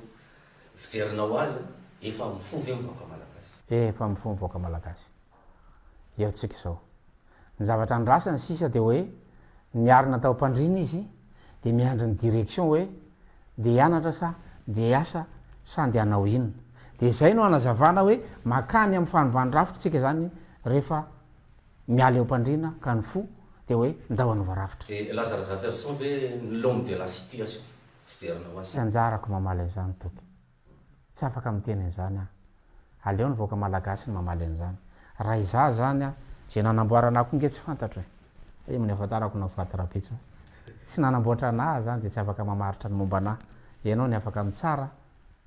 fijerinao azy efa mifo ve mivoaka malagasy efa mifo mivoaka malagasy eo tsika zao ny zavatra nyrasany sisa de hoe niarina tao mpandrina izy de miandry ny direction hoe de hianatra sa de asa sa de anao inona de zay no anazavana hoe makany amin'ny fanovany-rafitra tsika zany rehefa miala eo mpandrina ka ny fo de hoe ndao anova-rafitra lazarazafirson ve l'homme de la situation fiderinao azy anjarako mamaly an'izany toky tsy afaka miteny an'izany a aleo ny voaka malagasy ny mamaly an'izany raha iza zany a zay nanamboaranako nge tsy fantatro e miny afatarako navatyrapitso tsy nanamboatra anahy zany de tsy afaka mamaritra ny momba anahy ianao ny afaka mitsara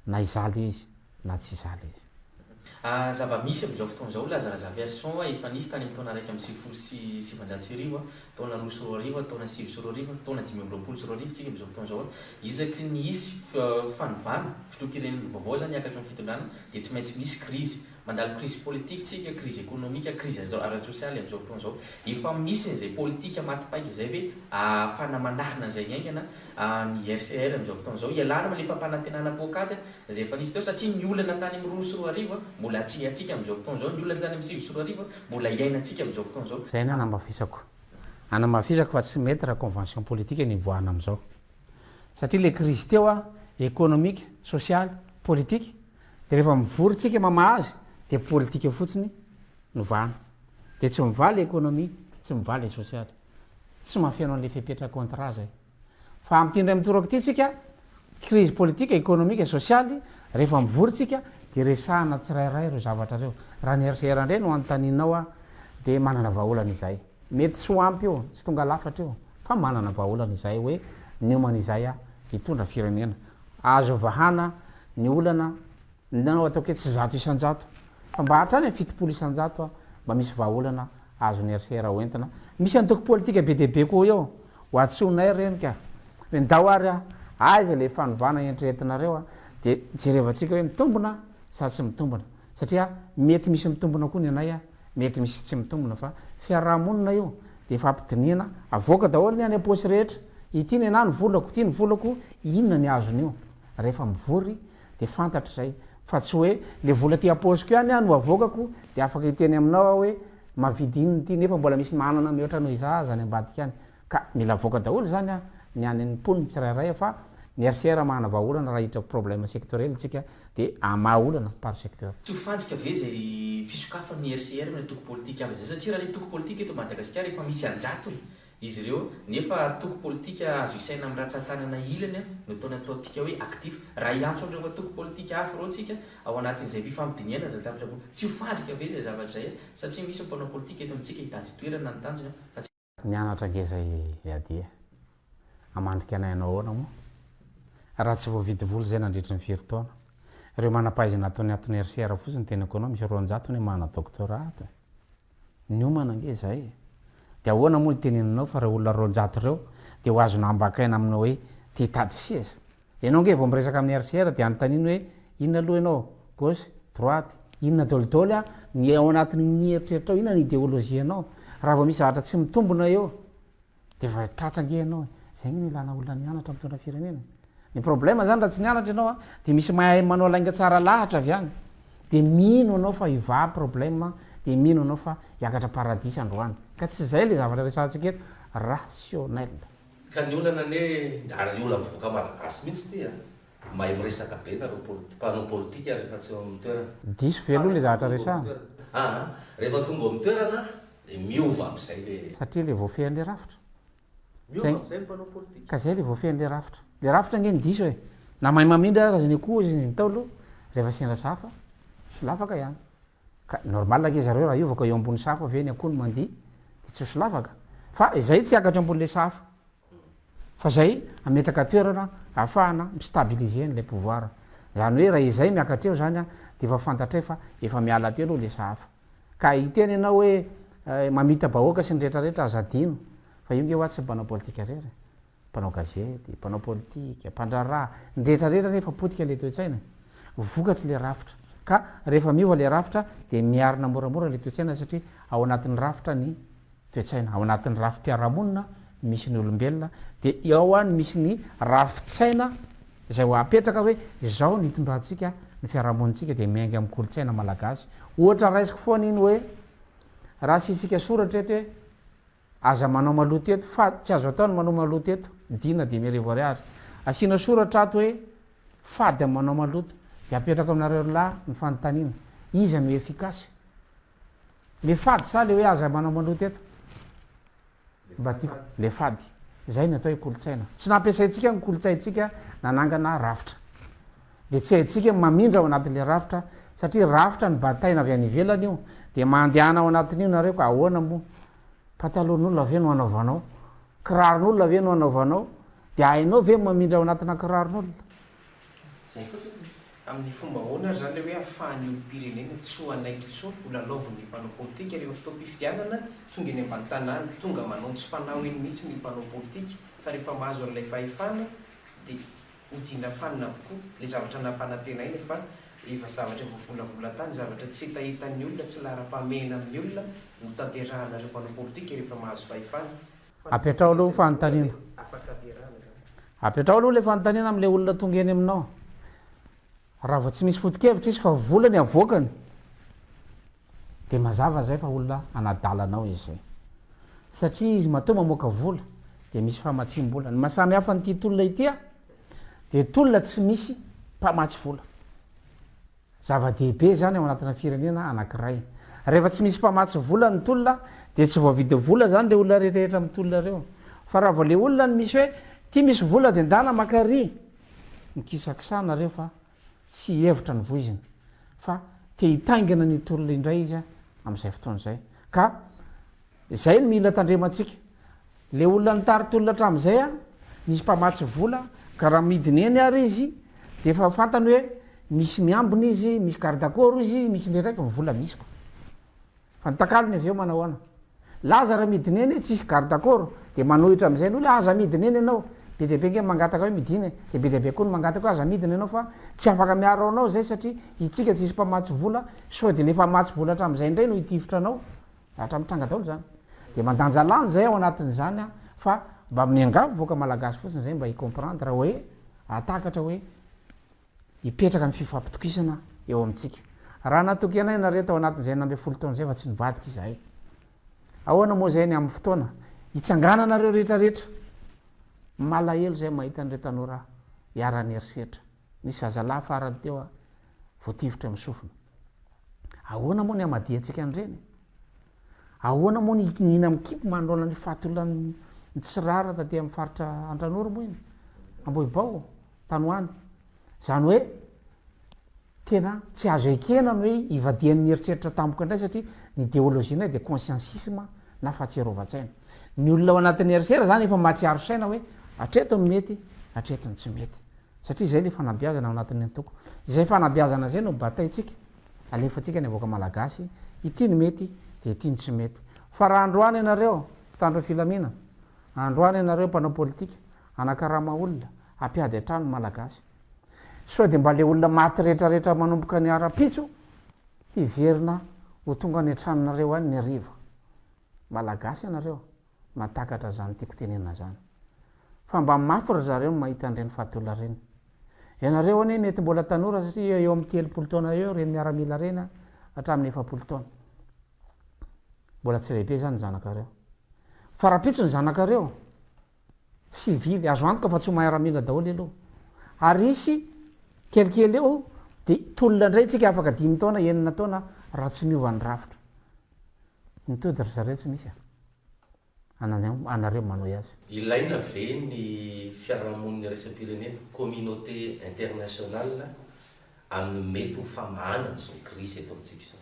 na izaly izy na tsy izaly izy zava-misy am'izao fotoana zao lazaraza verson efa nisy tany am'taona raiky am'y sivifolo sy sivanjato sy arivo taona roa sy roa arivo taona sivy sy roa arivo taona dimy amby roapolo sy roa arivo tsika am'izao fotoana zao isaky ny isy fanovana filokiren'ny vaovao zany akatry ny fitondrana de tsy maintsy misy krizy mandalo crise politique tsika crise économique crise ara-tsosialy am'izao fotoana zao efa misy n'izay politika matipaika zay hoe fanamanarina zay aingana ny RCR am'izao fotoana zao ialana malefa mpanantenana pokaty zay efa nisy teo satria ny olana tany amin'ny roa sy roa arivo mbola atria atsika am'izao fotoana zao ny olana tany amin'ny sivy sy roa arivo mbola iaina atsika am'izao fotoana zao zay ny anamafisako fa tsy mety raha convention politique nivoahana am'izao satria le crise teo a économique sociale politique de rehefa mivory tsika mamahazy de politika fotsiny novana de tsy mivaly économie tsy mivaly socialy tsy mafianao an'le fipetra contrat zay fa am'tindray mitorako ty tsika crise politique économique socialy rehefa mivory tsika de resahana tsirairay ro zavatra reo raha ny RCR ndray no anotaninao a de manana vahaolana izay mety tsy ho ampy eo tsy tonga lafatra eo fa manana vahaolana izay hoe niomana izay a hitondra firenena azo vahana ny olana nao atao ke tsy zato isanjato fa mba hatrany ny fitopolo isanjato a mba misy vahaolana azony RCR hoentina misy antoko politika be deaibe koa eo ho atsonay renika hoe ndao ary a aiza le fanovana entrehetinareo a de jerevantsika hoe mitombona sa tsy mitombona satria mety misy mitombona koa ny anay a mety misy tsy mitombona fa fiarahamonina io de efa ampidinina avoaka daholo ny any aposy rehetra ity ny ana ny volako ty ny volako inona ny azony io rehefa mivory de fantatra zay fa tsy hoe le vola ty aposiko ihany a no avokako de afaka hiteny aminao hoe mavidy inony ty nefa mbola misy manana mihoatra no iza zany ambadika any ka mila avoaka daholo zany a ny any mponiny tsirairay fa ny RCR mahana vahaolana raha hitrako problème sectoriel tsika de amahaolana par secteur tsy ho fandrika ve zay fisokafan'ny RCR na toko politika aby zay satria raha le toko politika eto Madagasikara efa misy anjatony izy ireo nefa toko politika azo isaina amin'ny ratsan-tanana ilany no taona ataontsika hoe actif raha iantso an'ireo toko politika hafa reo tsika ao anatin'izay fifampidiniana da tapitra tsy ho fandrika ve zay zavatra zay satria misy mpanao politika eto amintsika hitady toerana ny tanjona fa tsy nianatra ngeza adia amandrika anay anao ahoana moa raha tsy voavidy volo zay nandritry ny firy taona ireo manampaizana ataony atin'ny RCR fotsiny teny ekonomy misy roanjato ny mana doctorat niomana nge zay de ahoana moa ny teneninao fa raha olona roanjato reo de ho azona ambakaina aminao hoe te hitady sieza ianao nge vao miresaka amin'ny RCR de anotaniny hoe inona aloha ianao gauche droite inona dolidoly a ny ao anatin'ny eritreritra ao inona ny idéologie anao raha vao misy zavatra tsy mitombona eo de fa tratra nge ianao zay ny ilana olona nianatra mitondra firenena ny problème zany raha tsy nianatra ianao a de misy mahay manao lainga tsara lahatra avy any de mino anao fa iva problème de mino anao fa hiakatra paradis androany ka tsy zay le zavatra resahantsika eto rationnel ka ny olana ne ary olana mivoaka malagasy mihitsy ty a mahay miresaka be nareo mpanao politika rehefa tsy eo amin'ny toerana diso veloha le zavatra resahana rehefa tonga amin'ny toerana de miova am'izay le satria le voafehan'le rafitra miova am'izay mpanao politika ka zay le voafehan'le rafitra le rafitra nge ny diso e na mahay mamindra aza ny akoho izy ny taolo rehefa sendra safa solavaka ihany ka normal ake zareo raha iovaka eo ambony safa ve ny akoho ny mandihy de tsy solavaka fa izay tsy akatra ambon'le safa fa zay ametraka toerana ahafahana mistabiliser n'le pouvoir zany hoe raha izay miakatra eo zany a de efa fantatra fa efa miala teo aloha le safa ka hiteny ianao hoe mamita bahoaka sy ny rehetrarehetra azadino fa io nge hoa tsy mpanao politika rery mpanao gazety mpanao politika mpandraraha ny rehetrarehetra nefa potika le toetsaina vokatry le rafitra ka rehefa miova le rafitra de miarina moramora le toetsaina satria ao anatin'ny rafitra ny toetsaina ao anatin'ny rafim-piarahamonina misy ny olombelona dia ao a ny misy ny rafitsaina izay ho apetraka hoe izao nitondrantsika ny fiarahamonitsika dia miaingy amin'ny kolotsaina malagasy ohatra raisiko foana iny hoe raha sisika soratra eto hoe aza manao maloto eto fa tsy azo ataony manao maloto eto dina dia miarivo ariary asiana soratra ato hoe fady amin'ny manao maloto dia apetraka aminareo lahy ny fanontaniana iza no efikasy le fady sa le hoe aza manao maloto eto mba tiako le fady zay ny atao hoe kolotsaina tsy nampiasaintsika ny kolotsaintsika nanangana rafitra dia tsy haintsika mamindra ao anatin'le rafitra satria rafitra ny bataina avy any ivelany io dia mandehana ao anatin'io nareo ka ahoana moa patalohan'olona ve no anaovanao kiraron'olona ve no anaovanao dia hainao ve mamindra ao anatina kiraron'olona zay amin'ny fomba hoana zany le hoe ahafahan'ny olo-pirenena tsy ho anaiky so olalaovon'ny mpanao politika rehefa fotoam-pifidianana tonga eny ambany tanàna tonga manao tsy fanao eny mihitsy ny mpanao politika fa rehefa mahazo an'ilay fahefana dia hodina fanina avokoa le zavatra nampanantena iny fa efa zavatra vovolavola tany zavatra tsy hitahitan'ny olona tsy lara-pamena amin'ny olona no tanterahanareo mpanao politika rehefa mahazo fahefana apetrao aloha fanontaniana apetrao aloha le fanontaniana amin'le olona tonga eny aminao raha vao tsy misy foto-kevitra izy fa volany avoakany dia mazava zay fa olona anadalanao izy zay satria izy matoa mamoaka vola dia misy famatsim-bola ny mahasamy hafa nyity tolona itya dia tolona tsy misy mpamatsy vola zava-dehibe zany ao anatina firenena anankiray rehefa tsy misy mpamatsy vola ny tolona dia tsy voavidy vola zany le olona rehetrarehetra amin'ny tolona reo fa raha vao le olona ny misy hoe tia misy vola dia ndana makary mikisakisana reo fa tsy hevitra ny voizina fa te hitaingina ny tolona indray izy amin'izay fotoana izay ka zay no mila tandremantsika le olona nitary tolona hatramin'izay a misy mpamatsy vola ka raha midiny eny ary izy dia efa fantany hoe misy miambina izy misy gardakoro izy misy indraidraiky vola misiko fa nitakaliny avy eo manao ana laza raha midiny eny tsy isy gardakoro dia manohitra amin'izay ny olo aza midiny eny ianao be deabe nge mangataka hoe midiny dia be deabe koa ny mangataka hoe aza midiny ianao fa tsy afaka miaro anao zay satria itsika tsy isy mpamatsy vola so dia le mpamatsy vola hatramin'izay indray no hitifitra anao hatramitranga daholo zany dia mandanja lany zay ao anatin'izany a fa mba miangavo voaka malagasy fotsiny zay mba hicomprendre hoe atakatra hoe hipetraka ny fifampitokisana eo amintsika raha natoky anay nareto ao anatin'izay nambe folo taona zay fa tsy nivadika izahay ahoana moa zay ny amin'ny fotoana hitsangananareo rehetrarehetra malahelo zay mahita an'ireo tanora hiarany erisetra nisy azalahy farany teo a voativitra amin'ny sofina ahoana moa ny amadiantsika an'ireny ahoana moa ny nihina mikipy mandroana ny fahatolany ny tsirara taty amin'ny faritra Antranoro moa iny Ambohibao Tanoany zany hoe tena tsy azo ekenany hoe ivadian'ny eritreritra tampoka indray satria ny idéologianay dia consciencisme na fahatserovan-tsaina ny olona ao anatin'ny erisera zany efa mahatsiaro saina hoe atreto ny mety atreto ny tsy mety satria zay le fanabeazana ao anatin'ny antoko izay fanabeazana zay no bataitsika alefatsika ny avoaka malagasy ity ny mety dia ity ny tsy mety fa raha androany ianareo mpitandro filamina androany ianareo mpanao politika anakarama olona ampiady atrano malagasy so dia mba le olona maty rehetrarehetra manomboka ny ara-pitso hiverina ho tonga ny antranonareo any ny ariva malagasy ianareo matakatra zany tiako tenena zany fa mba mafy ry zareo no mahita an'ireny fahatolona reny ianareo anie mety mbola tanora satria eo amin'ny telopolo taona eo reny miaramila reny hatramin'ny 7 taona mbola tsy lehibe zany ny zanakareo fa raha-pitso ny zanakareo sivily azo antoka fa tsy ho miaramila daholo aloha ary isy kelikely eo dia tolona indray tsika afaka 5 taona 9 taona raha tsy miovan'ny rafitra mitody ry zareo tsy misy anareo manao azy ilaina ve ny fiarahamoniny resam-pirenena communauté internationale amin'ny mety ho famahana zao crise eto amintsika izao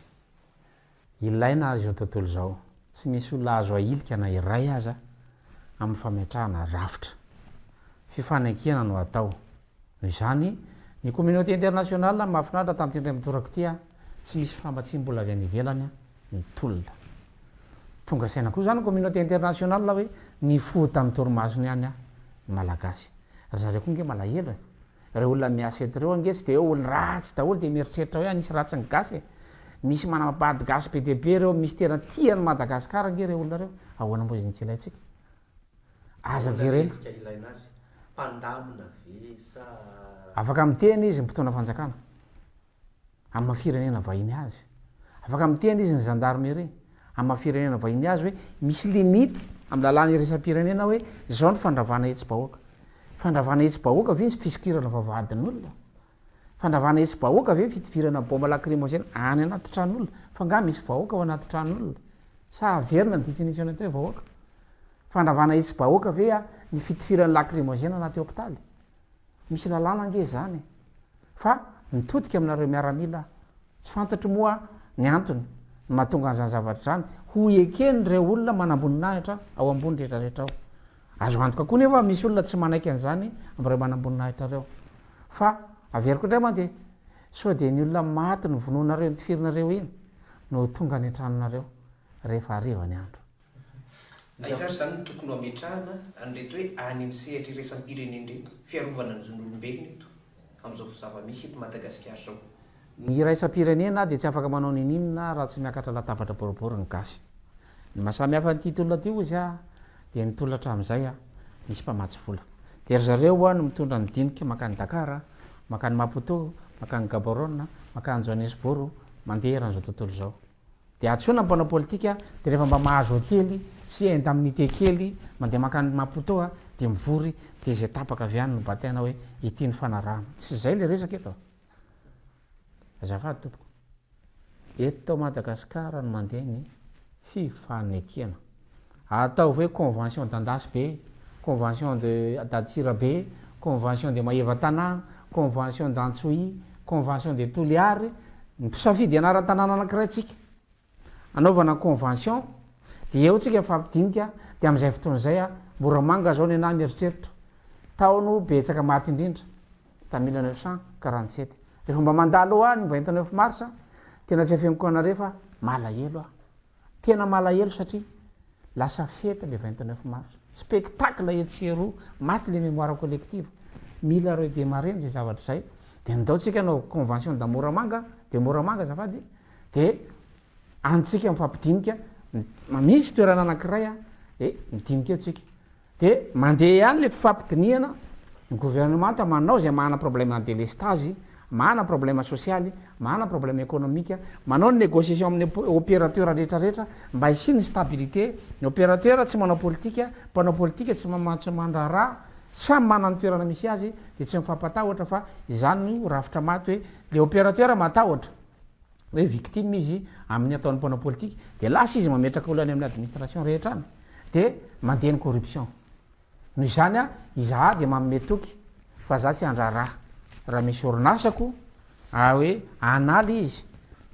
ilaina izao tontolo zao tsy misy olona azo ahilika na iray aza amin'ny fametrahana rafitra fifanainkena no atao izany ny communauté internationale mahafinaritra tamin'ity indray mitorako ity a tsy misy fambatsim-bola avy any ivelany ny tolona tonga saina koa zany communauté internationale hoe ny fo tamin'ny torimasony any a malagasy ry zareo koa nge malahelo reo olona miasa eto reo ange tsy dia eo olona ratsy daholo dia mieritreritra hoe anisy ratsy ny gasy misy manamapahady gasy be deabe reo misy tena tiany madagasikara nge reo olona reo ahoana mbo izy ny tsy ilaitsika aza jerena ilaina azy mpandamina ve sa afaka miteny izy nympotona fanjakana amin'ny mafirenena vahiny azy afaka miteny izy ny gendarme reny amin'ny mafirenena vahiny azy hoe misy limity amin'ny lalàna iresampirenena hoe zao ny fandravana hetsy-bahoaka fandravana hetsy-bahoaka ve izy fisikirana vavahadin'olona fandravana hetsy-bahoaka ve fitivirana bomba lacrymogène any anaty tran'olona fa nga misy vahoaka ao anaty tran'olona sa averina ny définition atao hoe vahoaka fandravana hetsy-bahoaka ve a ny fitifirana lacrymogène anaty hôpitaly misy lalàna nge zany fa mitodika aminareo miaramila tsy fantatro moa ny antony ny mahatonga an'izany zavatra zany ho ekeny reo olona manamboninahitra ao ambony rehetrarehetra ao azo antoka koa nefa misy olona tsy manaiky an'izany am'ireo manamboninahitra reo fa averiko indray mandeha so de ny olona maty ny vonoanareo nytifirinareo iny no tonga ny antranonareo rehefa ariva ny andro aizary zany tokony ho ametrahana anreto hoe any amin'ny sehatra iresampireneny reto fiarovana ny zon'olombelona eto amin'izao zava-misy eto Madagasikara zao ny raisam-pirenena de tsy afaka manao nininona raha tsy miakatra latabatra boribory ny gasy ny mahasamihafa ny titolona ty ozy a de nitolatra amin'izay a misy mpamatsy vola de ry zareo a no mitondra ny dinika makany Dakar makany Maputo makany Gaborone makany Johannesburg mandeha eran'izao tontolo zao de atsona ny mpanao politika de rehefa mba mahazo hotely sy indemnité kely mandeha makany Maputo a de mivory de zay tapaka avy any no bataina hoe ity ny fanarahana tsy zay le resaka eto azafady tompoko eto Madagasikara no mandeha ny fifanekena atao hoe convention d'Andas be convention de Datsira be convention de Maeva Tanàna convention d'Antsohi convention de Toliary misafidy anara-tanàna anankiray tsika anaovana convention de eo tsika mifampidinika de amin'izay fotoana zay a moramanga zao ny anahy mieritreritra taono betsaka maty indrindra ta 1947 rehefa mba mandalo any 29 marsa tena tsy afeniko anareo fa malahelo ah tena malahelo satria lasa fety le 29 mars spectacle etseroa maty le mémoire collective mila reo de mareny zay zavatra zay de ndaotsika nao convention da moramanga de moramanga zafady de antsika mifampidinika misy toerana anankiray a de midinika eo tsika de mandeha ihany le fifampidiniana ny gouvernement manao zay mahana problème en délestage mahana problème socialy mahana problème économique manao ny négociation amin'ny opérateur rehetrarehetra mba hisiny stabilité ny opérateur tsy manao politika mpanao politika tsy mamatsy mandraraha samy mana ny toerana misy azy de tsy mifampatahotra fa izany no rafitra maty hoe le opérateur matahotra hoe victime izy amin'ny ataon'ny mpanao politika de lasa izy mametraka olany amin'ny administration rehetra any de mandeha ny corruption no izany a iza de mametoky fa za tsy andraraha raha misy orinasako hoe analy izy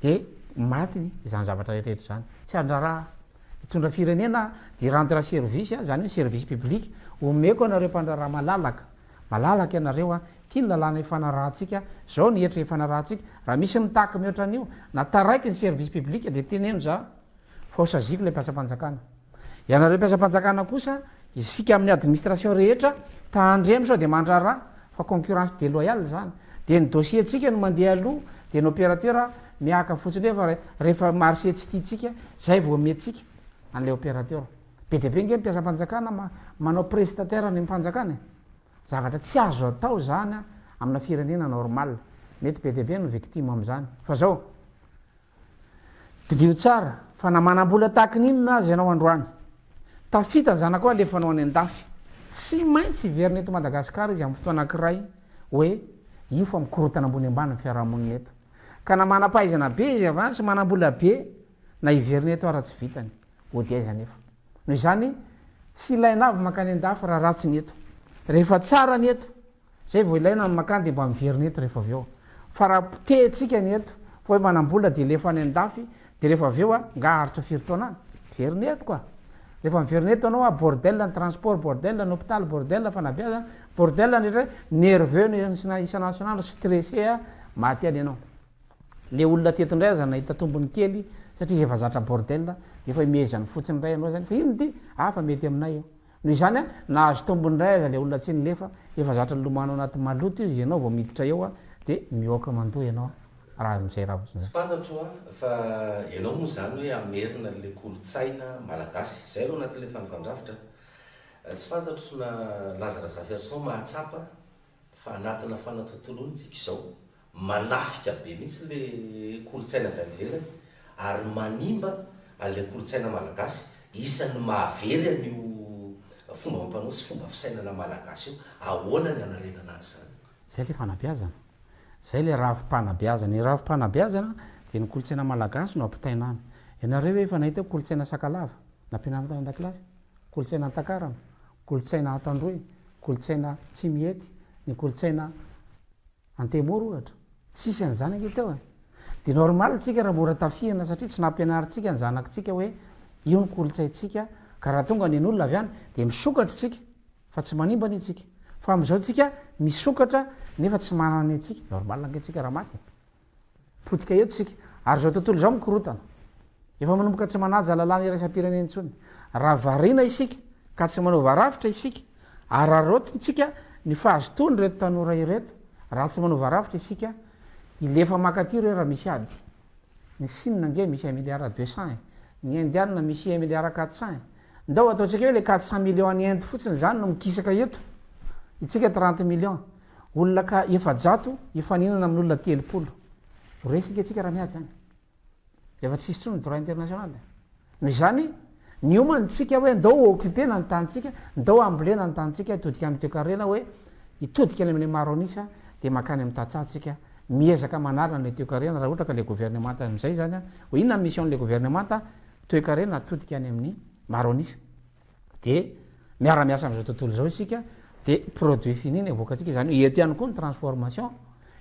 de maty zany zavatra rehetrarehetra zany tsy andraraha hitondra firenena de rendre service zany hoe service public omeko anareo mpandraraha malalaka ianareo a tia ny lalàna ifanarahantsika zao ny hetra ifanarahantsika raha misy mitaky mihoatran'io na taraiky ny service public de teneno za fa osaziko le mpiasa-panjakana ianareo mpiasa-panjakana kosa isika amin'ny administration rehetra tandremo sao de mandraraha fa concurrence déloyale zany de ny dossier tsika no mandeha aloha de ny opérateur miaka fotsiny hoe fa rehefa marché tsy tiatsika zay vao metsika an'le opérateur be de be nge mpiasa-panjakana manao prestataire ny mpanjakana zavatra tsy azo atao zany a amina firenena normal mety be de be no victime am'zany fa zao didio tsara fa na manam-bola tahaka ninona azy ianao androany tafita ny zanako a le fanao any an-dafy tsy maintsy iverina eto Madagasikara izy amin'ny fotoana anankiray hoe io fa mikorotana ambony ambany ny fiarahamonina eto ka na manam-pahaizana be izy avany sy manam-bola be na iverina eto raha tsy vitany odiaiza nefa noho izany tsy ilaina avy makany an-dafy raha ratsy ny eto rehefa tsara ny eto zay vao ilaina ny makany de mba miverina eto rehefa avy eo fa raha tehtsika ny eto fa hoe manam-bola de lefa any an-dafy de rehefa avy eo a nga haritra firy-taona any verina eto koa rehefa miverina eto anao a bordel ny transport bordel ny hôpital bordel fanabeazana bordel nrehetra nerveux ny isanandro stressé a maty any ianao le olona tetondray aza nahita tombony kely satria zay efa zatra bordel efa imezany fotsiny ray anao zany fa ino ty fa mety aminay eo noho izany a nahazo tombony ray aza le olona tsy nylefa efa zatra nylomano anaty maloto izy ianao vao miditra eo a de mioka mandoa ianao raha am'izay raha tsy fantatro a fa ianao moa zany hoe amerina le kolotsaina malagasy zay aloha anatin'le fanifandrafitra tsy fantatro na Lazara Verson mahatsapa fa anatina fanatontolony tsika izao manafika be mihitsy le kolotsaina avy any ivelany ary manimba ale kolotsaina malagasy isan'ny mahavery an'io fomba mampanao sy fomba fisainana malagasy io ahoana ny anarenana azy zany. Zay le fanabeazana, zay le ravi-panabeazana. Ny ravi-panabeazana dia ny kolotsaina malagasy no ampitaina any. Ianareo efa nahita kolotsaina Sakalava nampianarina tany an-dakilasy, kolotsaina Antakarana, kolotsaina Antandroy, kolotsaina Tsimiety, ny kolotsaina Antemoro ohatra. Tsisy an'izany ankehitrao. Dia normal tsika raha mora tafihana satria tsy nampianarintsika ny zanakitsika hoe io ny kolotsaintsika ka raha tonga ny olona avy any dia misokatra tsika fa tsy manimba ny tsika. Fa amin'izao tsika misokatra nefa tsy manana tsika. Normal ankehitrika raha maty. Potika eto tsika. Ary izao tontolo izao mikorotana. Efa manomboka tsy manaja lalàna iraisam-pirenena intsony. Raha variana isika ka tsy manao varafitra isika ary rarotintsika ny fahazotoany reto tanora ireto raha tsy manao varafitra isika ilefa makatiro hoe raha misy ady. Ny Chine nge misy 1 milliard 200, ny Indiana misy 1 milliard 400. Ndao ataontsika hoe le 400 millions ny Inde fotsiny zany no mikisaka eto. Itsika 30 millions. Olona ka efa-jato ifaninana amin'olona 30. Resika itsika raha miady zany. Efa tsisy tsony droit international. Noho izany ny omantsika hoe ndao occupena ny tantsika, ndao ambolena ny tantsika, itodika amin'ny toe-karena hoe itodika amin'ny maronisa dia makany amin'ny tatsatsika miezaka manarina ny toe-karena raha ohatra ka le gouvernemanta amin'izay zany hoe inona ny mission le gouvernemanta toe-karena atodika any amin'ny maronisa. Dia miara-miasa amin'izao tontolo izao isika dia produit fini ny avoakatsika zany hoe eto ihany koa ny transformation,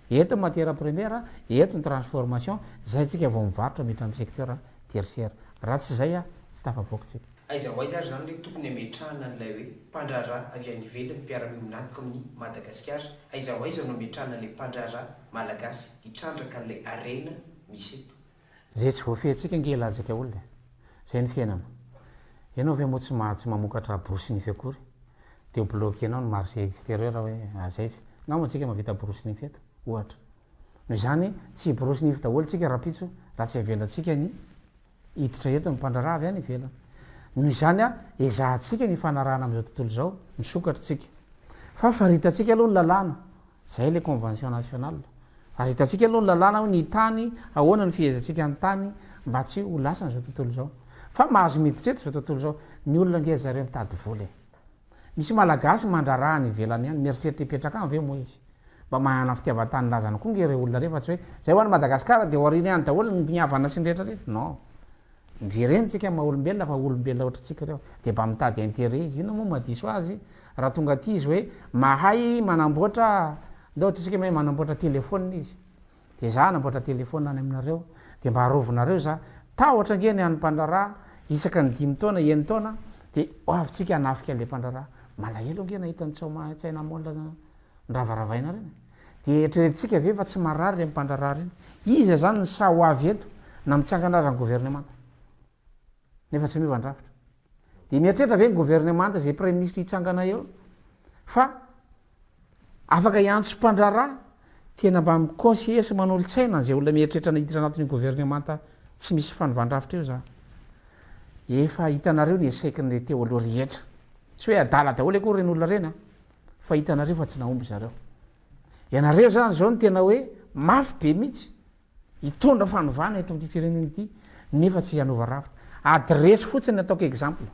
eto ny matière première, eto ny transformation, zay tsika vao mivarotra miditra amin'ny secteur tertiaire. Raha tsy zay tsy tafavoakitsika. Aiza ho aiza ary zany le tokony ametrahana an'ilay hoe mpandraharaha avy any ivelany mpiara-miomanaka amin'ny Madagasikara. Aiza ho aiza no ametrahana le mpandraharaha malagasy hitrandraka an'ilay arena misy eto. Zay tsy voafehintsika nge ilazaka olona. Zay ny fiainana. Ianao ve moa tsy mamokatra borosy nify akory dia bloqué anao ny marché extérieur hoe zay tsy. Na moa tsika mavita borosy nify eto ohatra. Noho izany tsy borosy nify daholo tsika rapitso raha tsy avelantsika ny hiditra eto ny mpandraharaha avy any ivelany. Noho izany ezahantsika ny fanarahana amin'izao tontolo izao misokatra tsika. Fa faritantsika aloha ny lalàna. Zay le convention nationale. Faritantsika aloha ny lalàna hoe ny tany ahoana ny fihezantsika ny tany mba tsy ho lasa n'izao tontolo izao. Fa mahazo miditra eto izao tontolo izao ny olona nge zareo mitady vola. Misy malagasy mandraharaha ny ivelany ihany mieritreritra hipetraka any ve moa izy. Mba mahana fitiavan-tany lazana koa nge ireo olona rehefa tsy hoe zay ho any Madagasikara dia hoarina ihany daholo ny mpihavana sy ny rehetrarehetra. Non. Miverentsika maha-olombelona fa olombelona ohatratsika ireo dia mba mitady intérêt izy. Inona moa madiso azy raha tonga aty izy hoe mahay manamboatra ndao ataontsika hoe manamboatra telefônina izy. Dia za anamboatra telefônina any aminareo dia mba harovinareo za tahotra nge ny an'ny mpandraharaha isaka ny 5 taona 1 taona dia hoavintsika hanafika an'ilay mpandraharaha. Malahelo nge nahita ny tsaina molina nravaravaina reny. Dia eritreretintsika ve fa tsy marary le mpandraharaha reny. Iza zany ny sa ho avy eto na mitsangana azy ny gouvernemanta. Nefa tsy miova ndrafitra. Dia mieritreritra ve ny gouvernemanta zay premier ministre hitsangana eo fa afaka hiantso mpandraharaha tena mba miconseiller sy manolo-tsaina zay olona mieritreritra hiditra anatin'ny gouvernemanta tsy misy fanovan-drafitra eo za. Efa hitanareo ny esaikin'le teo aloha rehetra. Tsy hoe adala daholo akory reny olona reny fa hitanareo fa tsy nahomby zareo. Ianareo zany zao ny tena hoe mafy be mihitsy hitondra fanovana eto amin'ity firenena ity nefa tsy hanova rafitra. Adresy fotsiny ataoko exemple.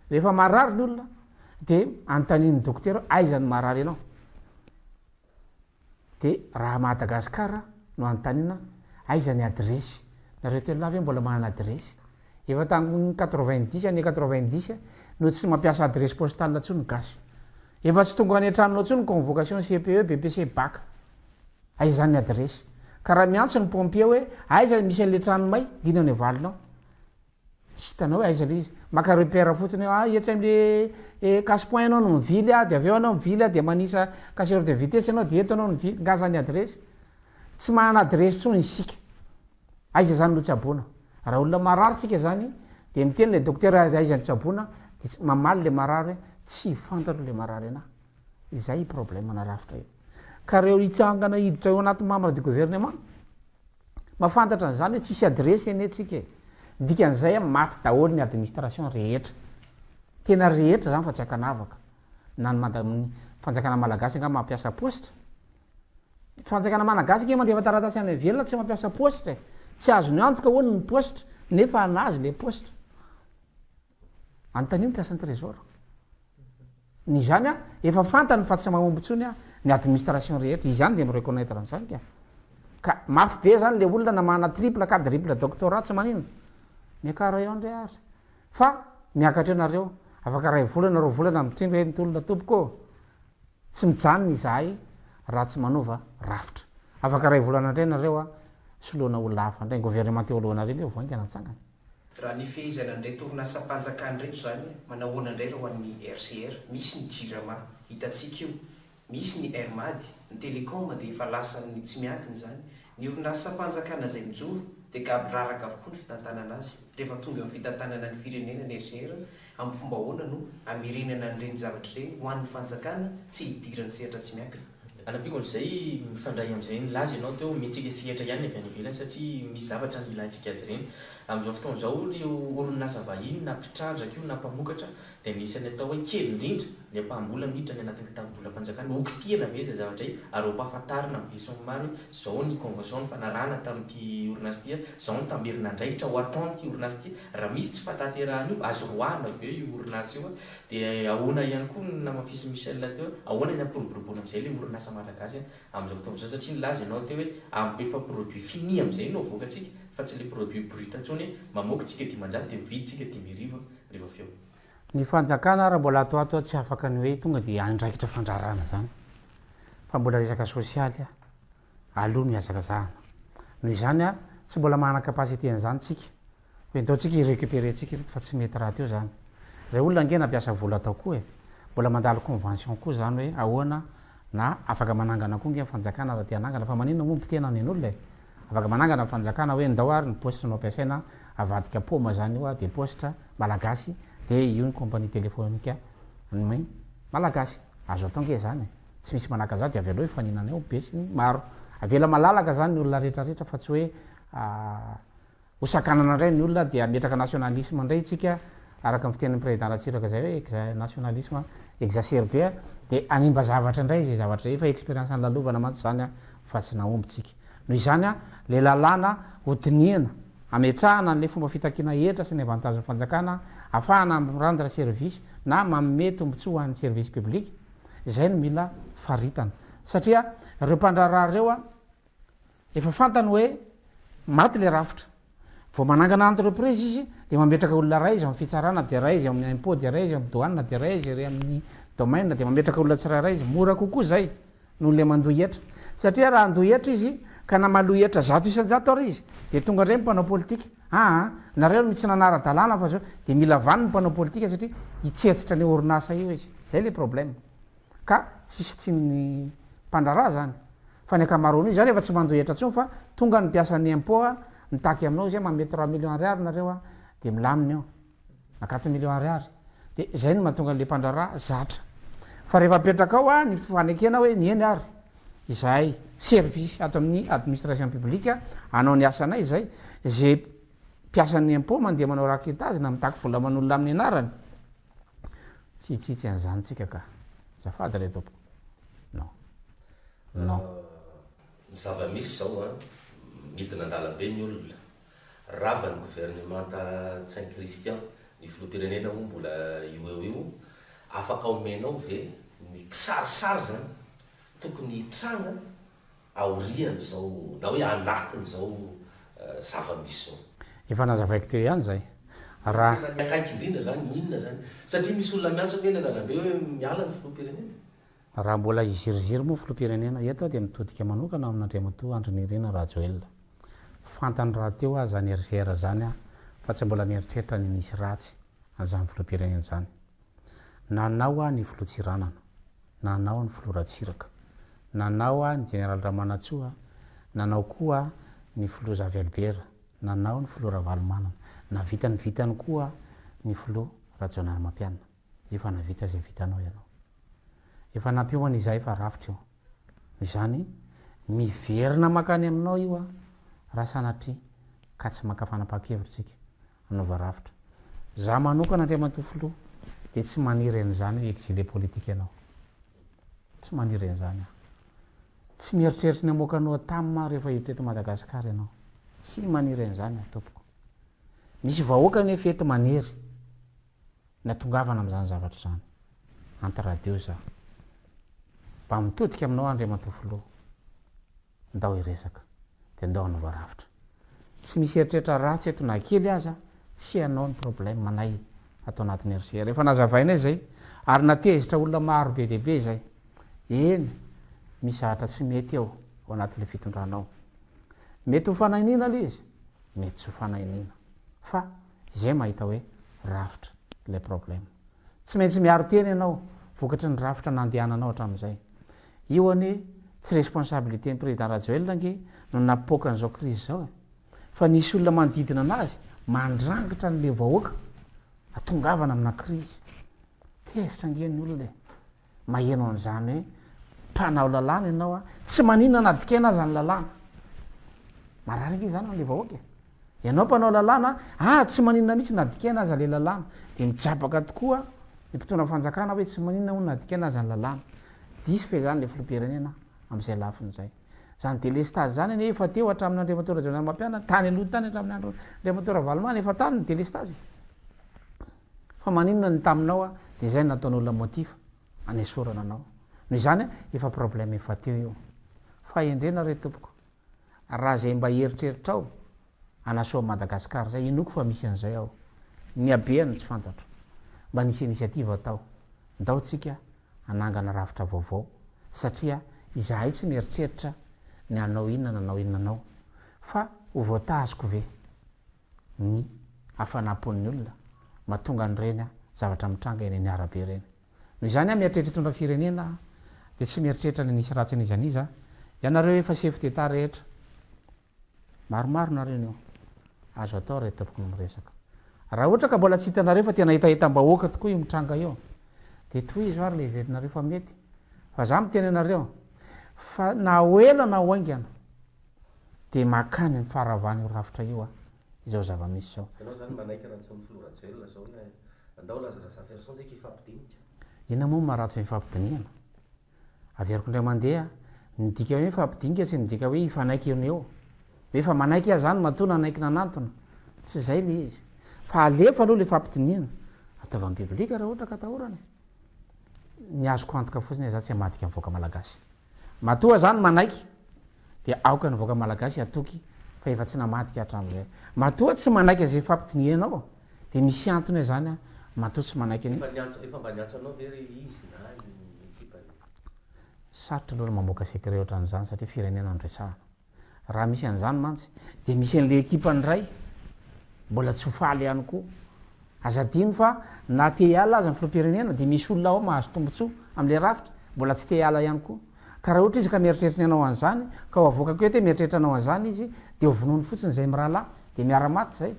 Rehefa marary ny olona dia anontanian'ny dokotera aiza ny marary ianao. Dia raha Madagasikara no anontaniana aiza ny adresy. Nareo telo avy mbola manana adresy. Efa tamin'ny 90 any 90 no tsy mampiasa adresy postale intsony gasy. Efa tsy tonga any an-tranonao intsony convocation CPE, BPC, BAC. Aiza zany ny adresy. Ka raha miantso ny pompier hoe aiza misy an'ilay tranomay dina ny avalinao. Tsy hitanao hoe aiza le izy. Maka repère fotsiny etra amin'le casse-point ianao no mivily dia avy eo anao mivily dia manisa casseur de vitesse ianao dia eto anao mivily. Ngaza ny adresy. Tsy manana adresy intsony isika. Aiza zany no tsaboana. Raha olona marary tsika zany dia miteny le dokotera aiza ny tsaboana dia mamaly le marary hoe tsy fantatro le marary anahy. Izay problème na rafitra io. Ka reo hitsangana hiditra eo anaty membre du gouvernement mahafantatra an'izany hoe tsisy adresy eny antsika. Dikan'izay maty daholo ny administration rehetra. tena rehetra zany fa tsy akanavaka na ny fanjakana malagasy nga mampiasa poste fanjakana malagasy ke mandefa taratasy any velona tsy mampiasa poste tsy azony antoka hoany ny poste nefa anazy le poste antanio mpiasan'ny trésor ny zany a efa fantany fa tsy mahombotsony a ny administration rehetra izany de mireconnaître an'izany ka mafy be zany le olona namana triple quadruple doctorat tsy manino miakara eo ndray ary fa miakatra anareo afaka ray volana ro volana mitondra hoe nitolona tompoko tsy mijanony izahay raha tsy manova rafitra afaka ray volana indray nareo a soloana olona hafa indray gouvernement olohanareo le voainga natsangana raha ny fehizana ndray torinasa-panjakany reto zany manahoana indray raha ho an'ny RCR misy ny jirama hitantsika io misy ny Airmad ny télécom dia efa lasany tsy miankiny zany ny orinasa-panjakana zay mijoro dia gabraraka avokoa ny fitantanana azy rehefa tonga amin'ny fitantanana ny firenena ny RCR amin'ny fomba ahoana no amerenana nyreny zavatra ireny ho an'ny fanjakana tsy hidirany sehatra tsy miankina anapikony zay mifandray am'izay laza ianao teo mitsika sehatra ihany avy any ivelany satria misy zavatra ny ilantsika azy ireny amin'izao fotoana zao reo orinasa vahiny na mpitrandraka io na mpamokatra dia nisany atao hoe kely indrindra ny ampahambola miditra ny anatin'ny kitabolam-panjakana okitiana ve zay zavatra io ary hompahafantarina amin'ny besony maro zao ny convention fanarana tamin'ity orinasa ity zao ny tamerina andraikitra ho ataon'ity orinasa ity raha misy tsy fantaterahana io azo roahana ve io orinasa io dia ahoana ihany koa namafisy Michel teo ahoana ny ampiroboroboana am'izay le orinasa malagasy amin'izao fotoana zao satria ny laza ianao teo hoe ampefa produit fini am'izay no voakatsika fa tsy le produit brut atsony mamoaka tsika dimanjato dia mividy tsika dimiriva rehefa feo ny fanjakana raha mbola atao tsy afaka ny hoe tonga dia andraikitra fandrarana zany fa mbola resaka sosialy a aloha miazaka zahana noho izany a tsy mbola manana kapasité an'izany tsika hoe ataotsika irécupérer tsika fa tsy mety raha teo zany ray olona angena ampiasa vola atao koa mbola mandalo convention koa zany hoe ahoana na afaka manangana koa nge fanjakana raha tianangana fa manino mompo tena ny olona afaka manangana fanjakana hoe ndao ary ny poste no ampiasaina avadika poma zany io a de poste malagasy de io ny compagnie téléphonique ny malagasy azo atao nge zany tsy misy manaka zany de avy aloha ifaninana eo be sy ny maro avela malalaka zany ny olona rehetrarehetra fa tsy hoe hosakanana indray ny olona de ametraka nationalisme indray tsika araka ny fiteniny président Ratsiraka zay hoe nationalisme exacerbé de animba zavatra indray zay zavatra efa expérience ny lalovana mantsy zany a fa tsy naombotsika noho izany a le lalàna hodiniana ametrahana n'le fomba fitakina hetra sy ny avantage fanjakana afahana rendre service na manome tombontsoa ho an'ny service public zay no mila faritana satria reo mpandrarah reo a efa fantany hoe maty le rafitra vao manangana entreprise izy de mametraka olona ray izy amin'ny fitsarana de ray izy amin'ny impôt de ray izy amin'ny douane de ray izy amin'ny domaine de mametraka olona tsirairay izy mora kokoa zay noho le mandoa hetra satria raha andoa hetra izy ka namaloa hetra zato isanjato ary izy de tonga ndray mpanao politika nareo misy nanara-dalàna fa zao de mila vany ny mpanao politika satria hitsetsitra ny orinasa io izy zay le problème ka tsisy tsy ny mpandrarah zany fa ny akamaroany io zany efa tsy mandoa hetra tsony fa tonga ny mpiasan'ny impôt mitaky aminao zay mamety 3 millions ariary nareo a de milaminy eo na 4 millions ariary de zay no mahatonga le mpandrarah zatra fa rehefa apetraka ao a ny fanekena hoe nyeny ary izahay service ato amin'ny administration publique anao ny asanay zay zay mpiasan'ny impôt mandeha manao raketage na mitaky vola man'olona amin'ny anarany tsy an'izany tsika ka zafady le tompo non ny zava-misy zao a midina andalambe ny olona rava ny gouvernementa saint Christian ny filoham-pirenena moa mbola io afaka omenao ve ny kisarisary zany tokony hitranga aoriany zao na hoe anatiny zao zava-misy zao efa nazavaiko teo ihany zay raha akaiky indrindra zany inona zany satria misy olona miantso hoe andalambe hoe miala ny filoham-pirenena raha mbola iziriziry moa filoham-pirenena eto de mitodika manokana amin'Andriamatoa Andry Nirina Rajoelina fantany raha teo a zany RCR zany a fa tsy mbola nieritreritra ny nisy ratsy an'izany filoham-pirenena zany nanao a ny filoha-Tsiranana nanao ny filoha Ratsiraka nanao a ny général Ramanatsoa nanao koa ny filoha Javy Albert nanao ny filoha Ravalomanana navitany vitany koa ny filoha Rajaonary Mampianina efa navita zay vitanao ianao efa nampiomana izay efa rafitra io izany miverina makany aminao io a raha sanatria ka tsy maka fanapahan-kevitritsika anaova rafitra za manokana Andriamatoa filoha de tsy maniren'zany hoe exilé politique ianao tsy maniren'zany tsy mieritreritra ny amoakanao tamina rehefa hiditra eto Madagasikara ianao tsy maniren'zany tompoko misy vahoaka ny fety manery natongavana amin'izany zavatra zany antradio za mba mitodika aminao Andriamatofiloha ndao iresaka de ndao anovaravitra tsy misy eritreritra ratsy eto na kely aza tsy anao ny problème manay atao anatin'ny RCR rehefa nazavainay zay ary natezitra olona maro be dehibe zay eny misy ahatra tsy mety eo ao anatin'le fitondranao mety ho fanainina le izy mety tsy ho fanainina fa zay mahita hoe rafitra le problème tsy maintsy miaro teny ianao vokatry ny rafitra nandehananao hatramin'izay io ane tsy responsabilité ny président Rajoelina nge no napoaka an'izao crise zao fa nisy olona manodidina anazy mandrangitra n'le vahoaka atongavana amina crise tezitra nge ny olona maheno an'izany hoe mpanao lalàna ianao tsy maninona nadikena aza ny lalàna marary nge zany le vahoaka ianao mpanao lalàna tsy maninona mihitsy nadikena aza le lalàna de mijabaka tokoa ny mpitondra fanjakana hoe tsy maninona ho nadikena aza ny lalàna disy fe zany le filopirenena am'izay lafin'izay zany délestage zany ane efa teo hatramin'ny Andriamatora Rajoelina mampiana tany aloha tany hatramin'ny Andriamatora Valomany efa tany ny délestage fa maninona ny taminao de zay nataon'olona motif anesorana anao noho izany efa problème efa teo io fa endrena re tompoko raha zay mba heritreritra ao anasoa Madagasikara zay inoko fa misy an'izay ao ny abeany tsy fantatro mba nisy initiative atao ndao tsika anangana rafitra vaovao satria izahay tsy mieritreritra ny anao inona nanao inona anao fa ho voataziko ve ny afanapon'ny olona mahatonga an'ireny zavatra mitranga eny ny arabe reny noho izany mieritreritra hitondra firenena de tsy mieritreritra ny nisy ratsy an'izaniza ianareo efa chef d'état rehetra maromaro nareo nio azo atao re tompoko no miresaka raha ohatra ka mbola tsy hitanareo fa tena hitahitam-bahoaka tokoa io mitranga io de toizo ary le heverinareo fa mety fa za miteny anareo fa na oela na oaingana de makany ny faharavany rafitra io izao zava-misy zao ianao zany manaiky ratsy amin'ny filoha Rajoelina zao hoe andao lazaraza version zay ifampidinika ina moa maharatsy mifampidiniana averiko indray mandeha nidika hoe fampidinika tsy nidika hoe ifanaiky eny eo hoe fa manaiky azy zany matona anaiky nanantona tsy zay le izy fa alefa aloha le fampidiniana ataovan'ny biblika raha ohatra ka atahorana ny azoko antoka fotsiny za tsy hamadika mivoaka malagasy matoa zany manaiky de aoka nyvoaka malagasy atoky fa efa tsy namadika hatramin'izay matoa tsy manaiky azay fampidinianao de misy antony zany matoa tsy manaiky any efa mba niantso anao ve izy na ekipa sarotra aloha mamoaka secret ohatran'izany satria firenena andresahana raha misy an'izany mantsy de misy an'le ekipa nyray mbola tsy ho faly ihany koa azadiny fa na te hiala aza ny filopirenena de misy olona ao mahazo tombotsoa am'le rafitra mbola tsy te hiala ihany koa ka raha ohatra izy ka mieritreritra ny anao an'izany ka ho avoakako hoe te mieritreritra anao an'izany izy de ho vonoiny fotsiny zay mirahalahy de miara-maty zay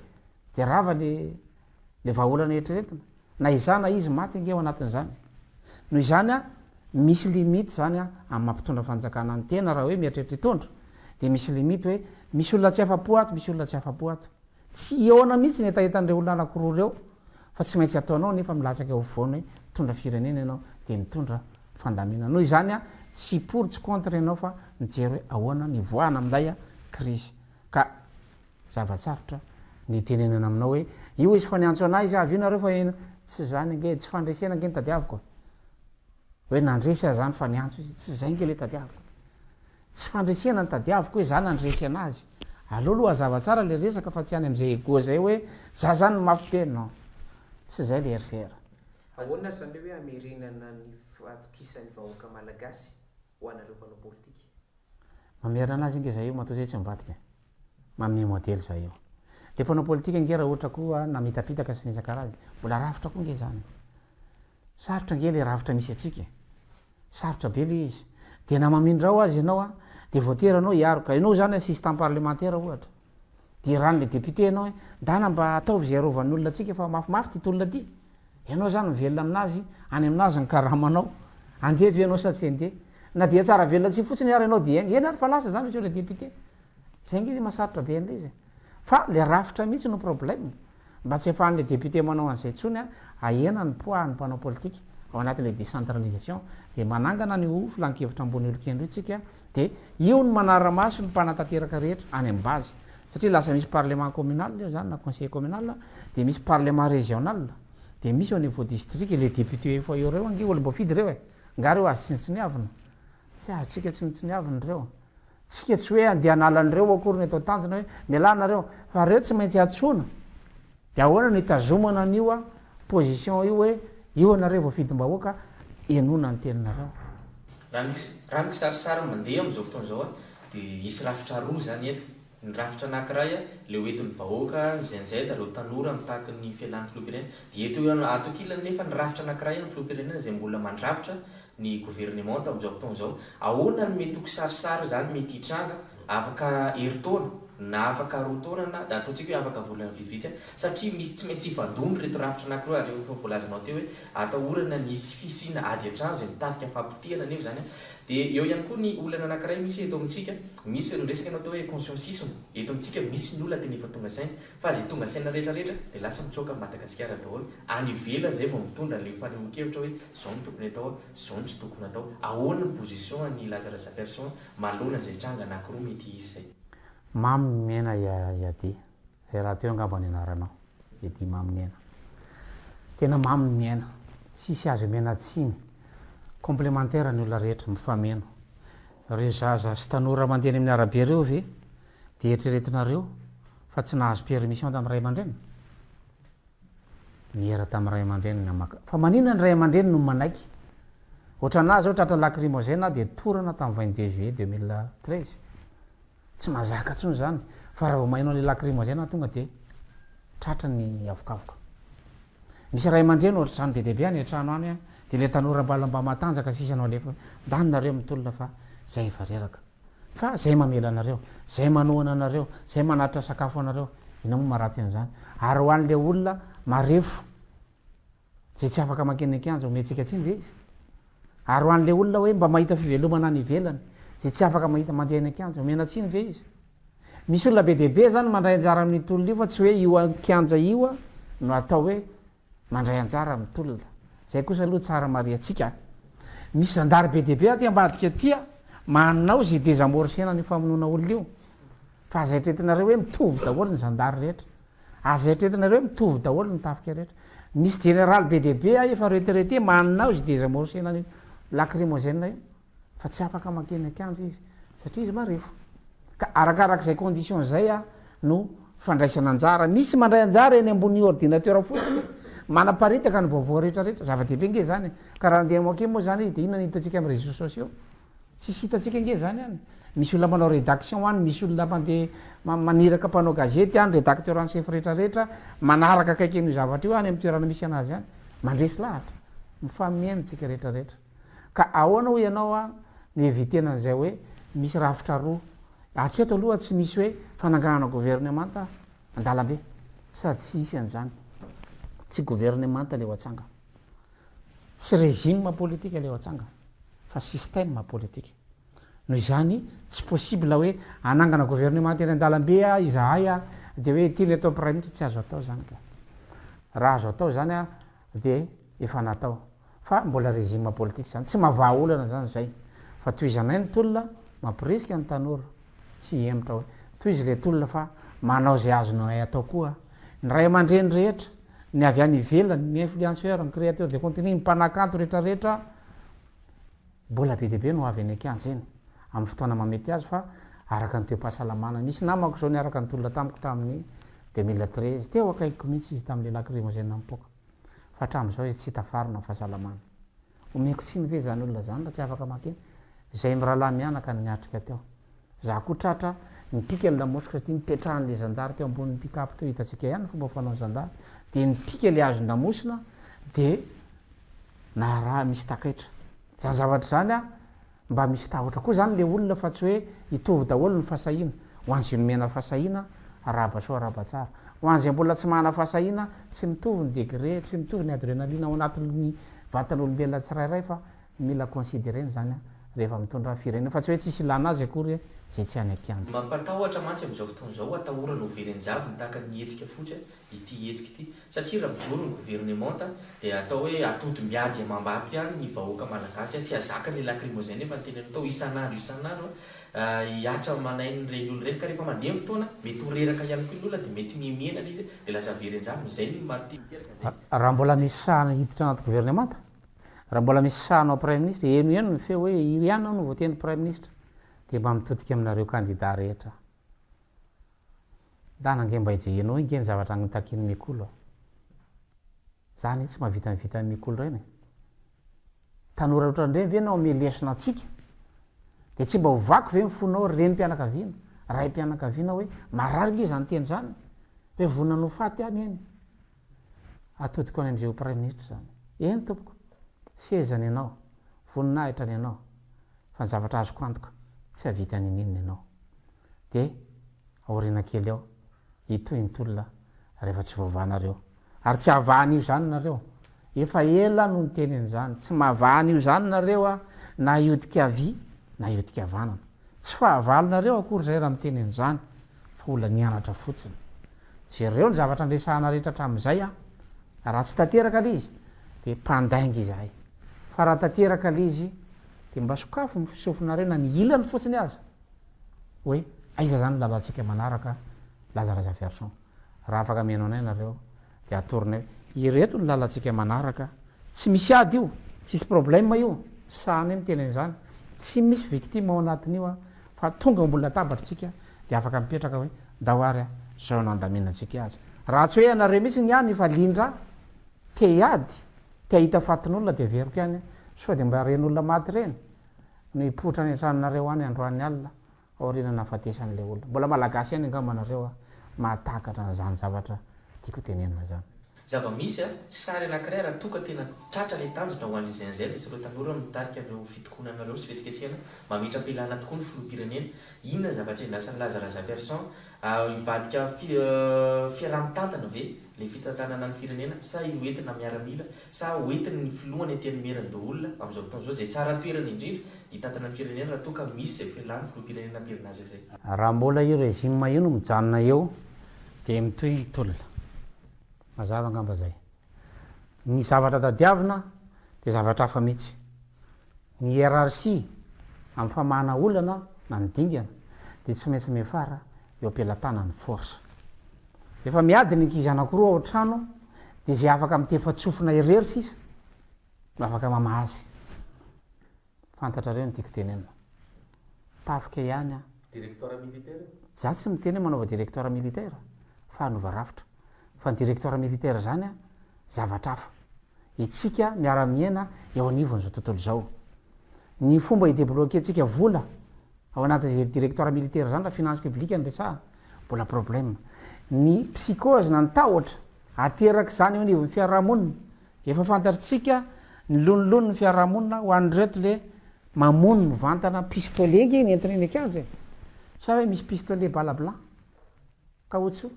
de rava le vahaolana eritreretina na izana izy maty ange ao anatin'izany noho izany misy limite zany amin'ny mampitondra fanjakana ny tena raha hoe mieritreritra hitondra de misy limite hoe misy olona tsy afapo ato misy olona tsy afapo ato tsy eona mihitsy ny etahitan'ireo olona anakiroa reo fa tsy maintsy ataonao nefa milatsaka eo voany hoe mitondra firenena ianao de mitondra fandamina noho izany tsy pour tsy contre ianao fa mijery hoe ahoana ny voana amin'ilay crise ka zavatsarotra ny tenenana aminao hoe io izy fa niantso anahy izy avy io nareo fa tsy zany nge tsy fandresena nge ny tadiaviko hoe nandresy azy zany fa niantso izy tsy zay nge le tadiaviko tsy fandresena ny tadiaviko hoe zany nandresy anazy aloaloha azava tsara le resaka fa tsy any am'izay ego zay hoe za zany ny mafiteny no tsy zay le RCR ahoana zany le hoe amerenana ny atokisan'ny vahoaka malagasy ho anareo mpanao politika mamerina anazy nge zay io matoa zay tsy mivadika mame modely zay io le mpanao politika nge raha ohatra koa na mitapitaka sy nisan-karazy mbola rafitra koa nge zany sarotra nge le rafitra misy atsika sarotra be le izy de na mamindrao azy ianao de voatery anao hiaroka ianao zany assistant parlementaire ohatra de raha ny le député anao hoe ndana mba ataovy zay arovan'ny olona atsika fa mafimafy ty tolona ty ianao zany mivelona aminazy any aminazy ny karamanao andevy ianao sa tsy andeha na dia tsara velona tsy fotsiny ary ianao de eny ary fa lasa zany izy le député zay nge mahasarotra be an'le izy fa le rafitra mihitsy no problème mba tsy afahan'le député manao an'izay tsony ahena ny poids ny mpanao politika ao anatin'le décentralisation de manangana ny filan-kevitra ambony olokendro itsika de io ny manaramaso ny mpanatanteraka rehetra any amin'ny base satria lasa misy parlement communal io zany na conseiller communal de misy parlement régional de misy au niveau district le député efa eo reo ange olo mbo fidy reo nga reo azy tsinitsiniavina tsy azontsika tsinitsiniavina reo tsika tsy hoe andeha analan'ireo akory ny atao tanjona hoe mialanareo fa reo tsy maintsy atsona de ahoana ny tazomana an'io position io hoe io anareo vao fidim-bahoaka enona ny teninareo raha mikisarisary mandeha am'izao fotoana zao de isy rafitra roa zany eto ny rafitra anankiray le oentin'ny vahoaka zaynzay da reo tanora mitahaky ny fialan'ny filopirenena de atokilany nefa ny rafitra anankiray ny filopirenena zay mbola mandrafitra ny gouvernement am'izao fotoana zao ahoana ny mety ho kisarisary zany mety hitranga afaka heritaona na afaka rotaonana da ataontsika hoe afaka volana vitsivitsy satria misy tsy maintsy ivandony reto rafitra anankiroa ary voalazanao teo hoe atahorana nisy fisina ady atrano zay mitarika fampitehana nefa zany de eo ihany koa ny olana anankiray misy eto amintsika misy resaka anao atao hoe consciencisme eto amintsika misy ny olona tena efa tonga saina fa zay tonga saina rehetrarehetra de lasa mitsoka Madagasikara daholo any ivelany zay vao mitondra le fanehoan-kevitra hoe zao ny tokony atao zao ny tsy tokony atao ahoana ny position ny Lazare Zaverson malona zay tranga anankiroa mety izy zay mamy mena iady zay raha teo angamba ny anaranao iady mamy mena tena mamy mena tsisy azo mena tsiny complémentaire ny olona rehetra mifameno reo zaza sy tanora mandeha amin'ny arabe reo ve de eritreretinareo fa tsy nahazo permission tamin'ny ray aman-dreny miera tamin'ny ray aman-dreny namaka fa manina ny ray aman-dreny no manaiky ohatra anazy zao tratra lacrymogène de torana tamin'ny 22 juillet 2013 tsy mazaka tsony zany fa raha mainao le lacrymogène tonga de tratra ny avokavoka misy ray aman-dreny ohatra trano be dehibe any trano any de le tanora mba matanjaka sisy anao lefa danynareo mitolona fa zay efa reraka fa zay mamela anareo zay manoana anareo zay manaritra sakafo anareo ina moa maharatsy an'izany ary ho an'le olona marefo zay tsy afaka makeny akanjo ometsika tsiny ve izy ary ho an'le olona hoe mba mahita fivelomana ny ivelany zay tsy afaka mahita mandeha ny akanjo omena tsiny ve izy misy olona be dehibe zany mandray anjara amin'ny tolona io fa tsy hoe io ankanja io no atao hoe mandray anjara amin'ny tolona zay kosa aloha tsara mari atsika misy zandary be dehibe aty ambadika tia manao zay desamorcena ny famonoana olona io fa aza etretinareo hoe mitovy daholo ny zandary rehetra aza etretinareo hoe mitovy daholo ny tafika rehetra misy général be dehibe efa retraité manao zay desamorcena ny lacrymogène io fa tsy afaka makeny akanjo izy satria izy marefo ka arakarak'izay condition zay no fandraisana anjara misy mandray anjara eny ambony ordinateur fotsiny manaparitaka ny vaovao rehetrarehetra zava-dehibe nge zany ka raha andeha moke moa zany izy de inona ny hitatsika amin'ny réseaux sociaux tsy hitatsika nge zany any misy olona manao rédaction any misy olona mandeha maniraka mpanao gazety any rédacteur en chef rehetrarehetra manaraka akaiky io zavatra io any amin'ny toerana misy anazy any mandresy lahatra mifamienitsika rehetrarehetra ka ahoana ho ianao mievitena an'izay hoe misy rafitra roa atreto aloha tsy misy hoe fanangahana gouvernement andalambe sady tsy hisy an'izany tsy gouvernement le ho atsanga tsy régime politique le ho atsanga fa système politique noho izany tsy possible hoe anangana gouvernement teny andalambe izahay de hoe ty le atao prime ministre tsy azo atao zany ka raha azo atao zany de efa natao fa mbola régime politique zany tsy mavaha olana zany zay fa toy izanay ny tolona mampirisika ny tanora tsy emitra hoe toy izy le tolona fa manao zay azonay atao koa ny ray aman-dreny rehetra ny avy any ivelany ny influenceur ny créateur de contenu ny mpanakanto rehetrarehetra mbola be dehibe no avy any akanjo eny amin'ny fotoana mamety azy fa araka ny toe-pahasalamana misy namako zao ny araka ny tolona tamiko tamin'ny 2013 teo akaikiko mihitsy izy tamin'le lacrymogène mipoka fa hatramin'izao izy tsy tafarina fahasalamana omeko tsiny ve zany olona zany raha tsy afaka makeny zay mirahalahy mianaka ny miatrika teo za koa tratra nipika ny lamosika ty nipetrahan'le zandary teo ambony pick-up teo hitatsika ihany fomba fanao zandary de nipika le azo ndamosina de na raha misy takaitra zany zavatra zany mba misy tahotra koa zany le olona fa tsy hoe hitovy daholo ny fahasahina ho an'zay nomena fahasahina araba so araba tsara ho an'zay mbola tsy mahana fahasahina tsy mitovy ny degré tsy mitovy ny adrénaline ao anatin'ny vatan'olombelona tsirairay fa mila considéreny zany rehefa mitondra firenena fa tsy hoe tsisy ilana azy akory zay tsy any akianja mampatahotra mantsy am'izao fotoana zao atahorana overenjavy nitahaka ny hetsika fotsy ity hetsika ity satria raha mijoro ny gouvernemanta dia atao hoe atody miady amambapy any ny vahoaka malagasy tsy azaka ny lacrymogène nefa ny teny atao isan'andro hiatra manainy reny olo reny ka rehefa mandeha fotoana mety horeraka ihany koa ny olona dia mety miemienana izy dia lasa verenjavy zay ny raha mbola misy sahana hiditra anaty gouvernemanta raha mbola misy sahanao prime ministre eno ny feo hoe iriana no voateny prime ministre dia mba mitodika aminareo kandida rehetra danange mba ijehenao inge ny zavatra agnitakiny mikolo zany tsy mahavitanyvita mikolo reny tanora ohatrandre ve nao amelesina atsika dia tsy mba hovaky ve mifonao reny mpianakaviana ray mpianakaviana hoe mararika izany teny zany hoe vonanao faty any eny atodiko any am'zay prime ministre zany eny tompoko sezany ianao voninahitra ny ianao fa ny zavatra azoko antoka tsy havita nin'inona ianao dia aoriana kely ao itoy nytolona rehefa tsy voavanareo ary tsy havahany io zany nareo efa ela no ny tenin'izany tsy mahavahany io zany nareo a na iodika avy na iodika avanana tsy fahavalonareo akory zay raha mitenin'izany fa olona nianatra fotsiny jereo ny zavatra andresahana rehetra hatramin'izay a raha tsy tanteraka le izy dia mpandainga izahay fa raha tanteraka le izy dia mba sokafo mifisofinareo na ny ilany fotsiny aza hoe aiza zany lalantsika manaraka lazaraza verson raha afaka mianao anay nareo dia atorinay ireto ny lalantsika manaraka tsy misy ady io tsisy problème io sahany mitenin'izany tsy misy victime ao anatin'io a fa tonga mbola latabatritsika dia afaka mipetraka hoe dahoary a zao nandaminantsika azy raha tsy hoe anareo mihitsy ny any fa lindra te hiady te hahita fatin'olona dia veriko any sao dia mba ren'olona maty reny no hipotra ny antranonareo any androany alina aoriana nafatesan'lay olona mbola malagasy any angamanareo a mahatakatra zany zavatra tiako tenenina zany zava-misy sary anankiray raha toka tena tratra le tanjona ho an'izan'izay dia sy reo tanora mitarika ireo fitokonanareo sy fihetsiketsehana mametra-pilana tokoa ny filoham-pirenena inona zavatra endasany lazaraza verson ivadika fiaraha-mitantana ve le fitantanana ny firenena sa hoentina miaramila sa hoentina ny filohany atenimeran-doolona amin'izao fotoana zao zay tsara toerana indrindra hitantana ny firenena raha toka misy zay fialany filoham-pirenena ampirinazy zay raha mbola io régime io no mijanona eo dia mitoy nytolona mazava angamba zay ny zavatra tadiavina dia zavatra hafa mihitsy ny hiérarchie amin'ny famahana olana na ny dingana dia tsy maintsy mefara eo ampelatana ny force efa miady ny ankizy anankiroa ao an-trano dia zay afaka mitefa-tsofina irery sisa no afaka mamahazy fantatra reo ny tiako tenenina tafika ihany a directeur militaire za tsy miteny hoe manaova directeur militaire fa hanova rafitra fa ny directeur militaire zany a zavatra hafa itsika miara-miaina eo anivon'izao tontolo zao ny fomba hidébloqué atsika vola ao anatin'izay directeur militaire zany raha finance publique ny resaha mbola problème ny psychose na ny tahotra ateraka zany eo anivon'ny fiarahamonina efa fantatritsika ny lonolono ny fiarahamonina ho an'reto le mamono ny vantana pistolet nge ny entineny akanjy sa hoe misy pistolet bala blanc ka otso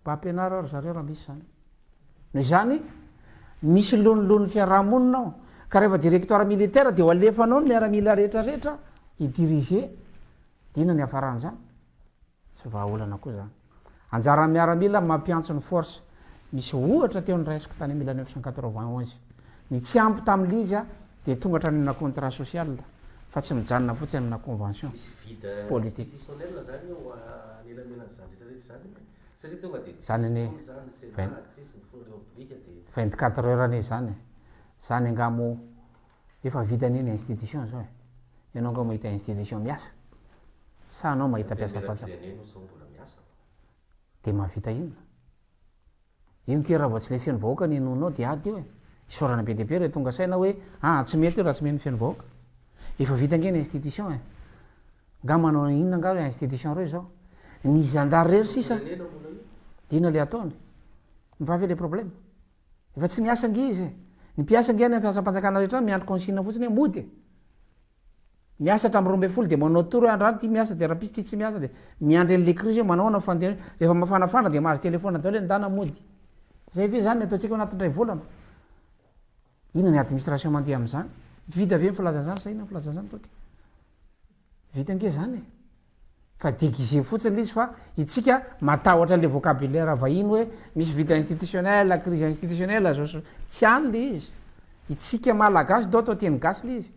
mba ampianara ry zareo raha misy zany no izany misy lonolon'ny fiarahamonina ao ka rehefa directeur militaire dia ho alefanao ny miaramila rehetrarehetra hidirige dina ny afaran'zany tsy vahaolana koa zany anjara miaramila mampiantso ny force misy ohatra teo ny raisiko tany 1991 ny tsy ampy tamin'le izy a dia tonga hatrany amina contrat social fa tsy mijanona fotsiny amina convention politique zany ny 24 heures ane zany zany angamo efa vitan'iny institution zao ianao nga mahita institution miasa sa anao mahita mpiasa-patsaka dia mahavita inona io nke raha vao tsy le feno vahoaka ny nonao dia ady io isorana be dehibe re tonga saina hoe tsy mety io raha tsy meny feno vahoaka efa vita nge ny institution nga manao inona nga hoe institution reo zao ny zandary rery sisa dina le ataony mivavy le problème efa tsy miasa nge izy ny mpiasa nge any ampiasa-panjakana rehetra miandro consigne fotsiny hoe mody miasa hatramin'ny 12 dia manao toro andrano ty miasa dia rahapisy tsy miasa dia miandry an'le crise io manao fandena rehefa mafanafana dia mahazo telefona daholo hoe ndana mody zay ve zany ny ataontsika ho anatin'ray volana inona ny administration mandeha amin'izany vita ve filaza zany saina filaza zany toky vita ange zany fa déguisé fotsiny izy fa itsika matahotra le vocabulaire vahiny hoe misy vita institutionnel crise institutionnel zao tsy any le izy itsika malagasy dao atao teny gasy le izy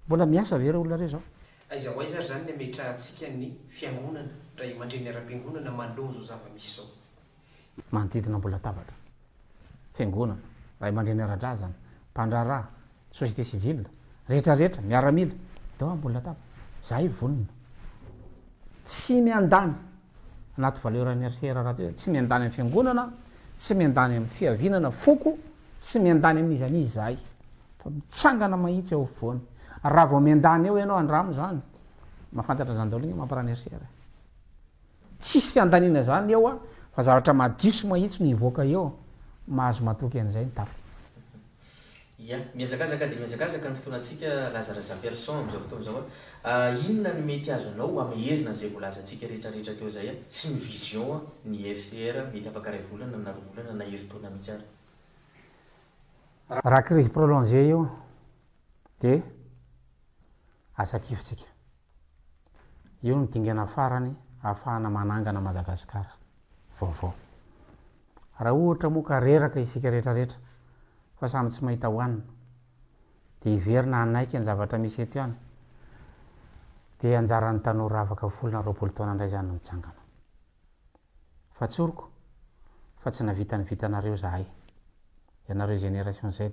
mbola miasa ve reo olona reo zao aiza ho aiza ary zany ny ametra atsika ny fiangonana ray mandreny ara-piangonana manologno zao zava-misy zao manodidina mbola tabatra fiangonana ray mandreny ara-drazana mpandrarà société civile rehetrarehetra miaramila dao mbola tabatra zay vonona tsy miandany anaty valeur anniversaire raha tsy miandany amin'ny fiangonana tsy miandany amin'ny fiavinana foko tsy miandany amin'izanizy zay fa mitsangana mahitsy eo voany raha vao miandany eo ianao andramo zany mahafantatra zany daholo igny mampiranniversaire tsisy fiandanina zany eo a fa zavatra madiso mahitsy no ivoaka eo mahazo matoky an'izay ny tafi ia miazakazaka de miazakazaka ny fotoanantsika lazaraza verson am'izao fotoana zao inona ny mety azo anao amehezina zay voalazantsika rehetrarehetra teo zay sy ny vision ny RCR mety afaka ray volana na rovolana na herintaona mihitsy ary raha crise prolongé io de asakifitsika io ny dingana farany ahafahana manangana Madagasikara vaovao raha ohatra moa ka reraka isika rehetrarehetra fa samy tsy mahita hoanina de iverina anaiky ny zavatra misy eto ihany de anjaran'ny tanora afaka folona roapolo taona indray zany mitsangana fa tsoroko fa tsy navita ny vitanareo zahay ianareo génération Z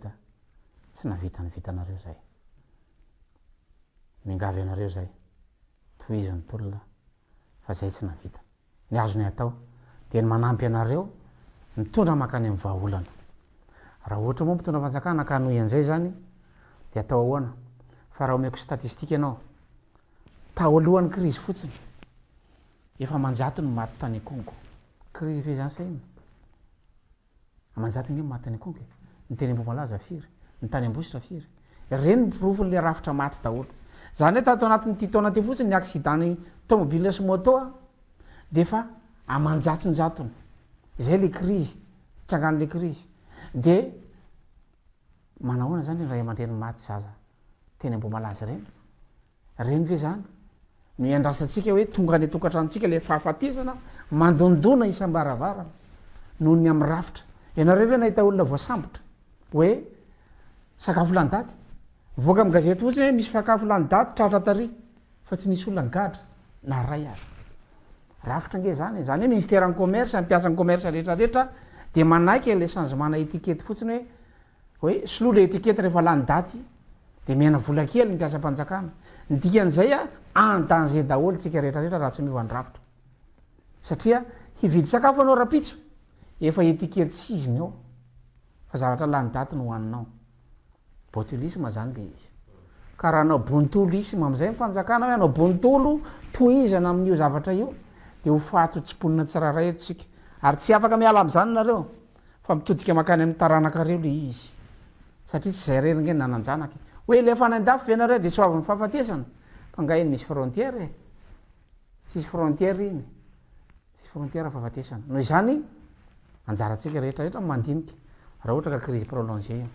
tsy navita ny vitanareo zay mingavy anareo zay tohizony tolona fa zay tsy navita ny azony atao de ny manampy anareo mitondra makany amin'ny vahaolana raha ohatra moa mitondra fanjakana ka noy an'izay zany de atao ahoana fa raha omeko statistika ianao tao alohan'ny crise fotsiny efa manjato ny maty tany Congo crise fe zany saina manjato nge maty tany Congo ny teny Ambomalaza firy ny tany Ambositra firy reny provony le rafitra maty daholo zany hoe tato anatin'ny ty taona ty fotsiny ny accident-ny tomobile sy moto de fa amanjatonjatony zay le crise trangan'le crise de manahoana zany ray aman-dreny maty zaza teny Ambomalaza reny ve zany no iandrasantsika hoe tonga ny tokantranontsika le fahafatesana mandondona isam-baravarana noho ny amin'ny rafitra ianareo ve nahita olona voasambotra hoe sakafo lany daty voaka amin'ny gazety fotsiny hoe misy sakafo lany daty tratra tary fa tsy nisy olona nigadra na ray azy rafitra nge zany zany hoe ministère commerce ampiasan'ny commerce rehetrarehetra de manaiky le changement etikety fotsiny hoe soloa le etikety rehefa lany daty de miana vola kely mpiasa-panjakana ny dikan'izay en danger daholo tsika rehetrarehetra raha tsy miova ny rafitra satria hividy sakafo anao rapitso efa etikety siziny ao fa zavatra lany daty no hoaninao botulisme zany le izy ka raha anao bontolisme am'izay mifanjakana hoe anao bontolo tohizana amin'io zavatra io de ho fato tsiponina tsiraray etsika ary tsy afaka miala am'zany nareo fa mitodika makany amin'ny taranakareo le izy satria tsy zay renynge nananjanaky hoe le fanandafy venareo de soavin'ny fahafatesana fa ngainy misy frontière sisy frontière iny sisy frontière fahafatesana noho izany anjaratsika rehetrarehetra mandinika raha ohatra ka crise prolongé io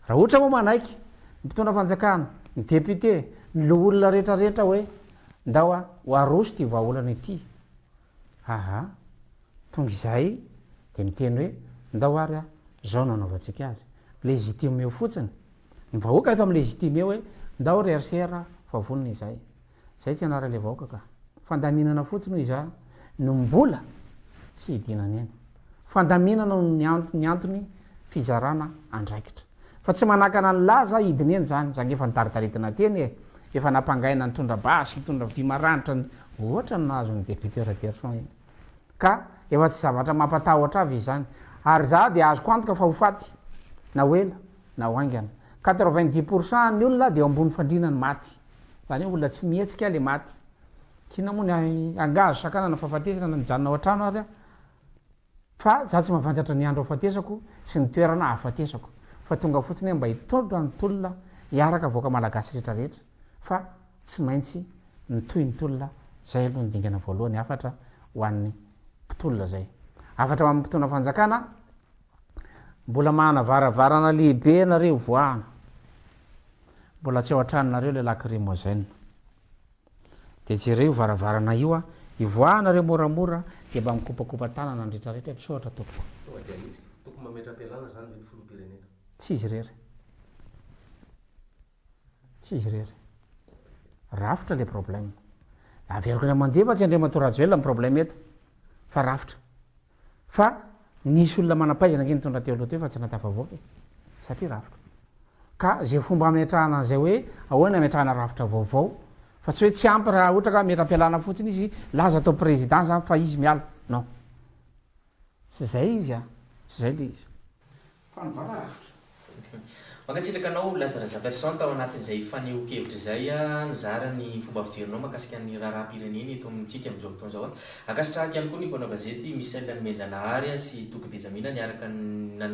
raha ohatra moa manaiky mpitondra fanjakana ny député ny lo olona rehetrarehetra hoe ndao ho arosy ty vahaolana ity aha tonga izay de miteny hoe ndao ary zao nanaovantsika azy légitime eo fotsiny ny vahoaka efa amy légitime eo hoe ndao ry RCR fa vonona izay zay tsy anara le vahoaka ka fandaminana fotsiny ho iza no mbola tsy hidinany eny fandaminana ny antony fizarana andraikitra fa tsy manakana ny laza hidiny eny zany zany efa nitaritaritina teny efa nampangaina nitondra basy nitondra vimaranitra ohatra ny nahazo ny député Raderson iny ka efa tsy zavatra mampatahotra avy izy zany ary za de azoko antoka fa ho faty na oela na hoaingana 90% ny olona de eo ambony fandrina ny maty zany hoe olona tsy mihetsika le maty kina moa ny angazo sakana na fahafatesana na mijanona ao an-trano ary fa za tsy mahafantratra ny andro afatesako sy ny toerana afatesako fa tonga fotsiny hoe mba hitondra ny tolona hiaraka voaka malagasy rehetrarehetra fa tsy maintsy nitoy ny tolona zay aloha nydingana voalohany afatra ho an'ny mpitolona zay afatra amin'ny mpitondra fanjakana mbola mahana varavarana lehibe nareo voahana mbola tsy ao an-tranonareo le lakrimozaine de jereo varavarana io a ivoahnareo moramora de mba mikopakopa tanana nretrarehetra tsotra tompoko tsy izy rery tsy izy rery rafitra le problème averiko ny mandeha fa tsy andre matorajoelona my problème eto fa rafitra fa nisy olona manapaizana nge nitondra teo aloha teo fa tsy natafavoaka satria rafitra ka zay fomba ametrahana an'izay hoe ahoana ametrahana rafitra vaovao fa tsy hoe tsy ampy raha ohatra ka metra-pialana fotsiny izy laza atao président zany fa izy miala non tsy zay izy a tsy zay le izy fa nivana rafitra makasitraka anao lazaraza person tao anatin'izay faneho-kevitra zay a nizara ny fomba fijerinao makasika ny raharaha-pireneny eto amintsika am'izao fotoana zao a akasitrahaka ihany koa ny mpanao gazety misy lany menjanahary a sy toky benjamina niaraka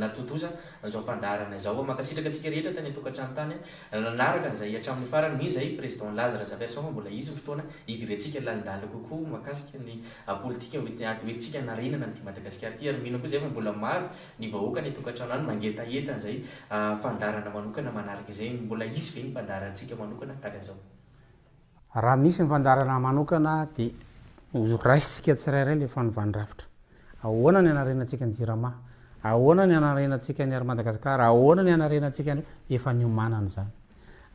natotoza zao fandarana zao a makasitraka atsika rehetra tany atokantrano tany a nanaraka zay hatramin'ny farany mihy zay président lazaraza person fa mbola izy fotoana idirentsika landala kokoa makasika ny politika oetsika narenana ny ty madagasikara ty ary mino koa zay fa mbola maro ny vahoaka ny tokantrano any mangetaetana zay fandarana manokana manaraka izay mbola izy ve ny fandarantsika manokana takan'izao raha misy ny fandarana manokana de raisitsika tsirairay le fanovany rafitra ahoana ny anarenantsika ny jirama ahoana ny anarenantsika ny ary madagasikara ahoana ny anarenantsika ny efa niomanana zany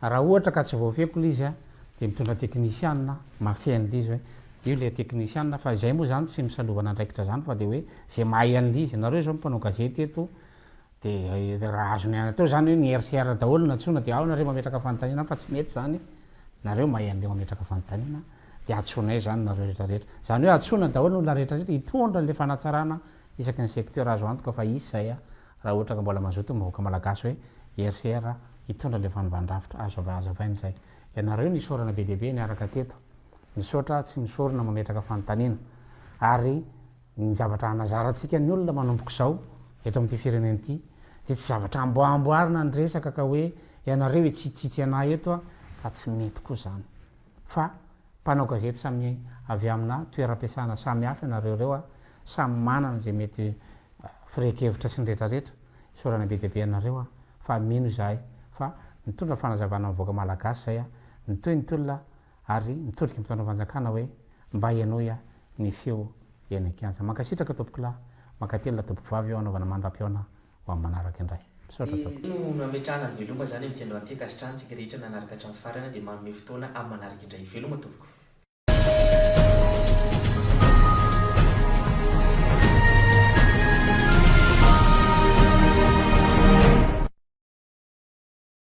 raha ohatra ka tsy voafeko l izy a de mitondra teknisianna mafian'l izy hoe io le teknisianna fa zay moa zany tsy misalovana andraikitra zany fa de hoe zay mahay an'l izy nareo zao mpanao gazety eto de raha azony any atao zany hoe ny rcr daholo natsona de ao nareo mametraka fantanina fa tsy mety zany nareo mahay an'le mametraka fantanina de atsonay zany nareo rehetrarehetra zany hoe atsona daholo la rehetrarehetra hitondra le fanatsarana isaky ny secteur azo antoka fa isy zay a raha ohatra ka mbola mazoto mvahoaka malagasy hoe rcr hitondra le fanovandrafitra azoavainy zay ianareo nisorana be deaibe niaraka teto nisotra tsy misorona mametraka fantanina ary ny zavatra anazarantsika ny olona manomboko zao eto am'ty fireneny ty de tsy zavatra amboamboarina nyresaka ka hoe ianareo etsitsitsy ana etoa fa tsy mety koa zany fa mpanao gazety samy avy amina toeram-piasana samy hafa ianareo reo a samy manana zay mety firehkevitra sy ny rehetrarehetra sorana be deaibe anareo a fa mino zahay fa mitondra fanazavana mivoaka malagasy zay a mitoy ny tolona ary mitodriky mitondra fanjakana hoe mba ianao a ny feo ianakanja mankasitraka tompokolahy makatelona tompoko vavy eo anaovana mandram-piona ho amin'ny manaraka indray no nametrahana ny veloma zany am'ty andro anty akasitrahantsika rehetra nanaraka hatramin'ny farana de manome fotoana amin'ny manaraka indray veloma tompoko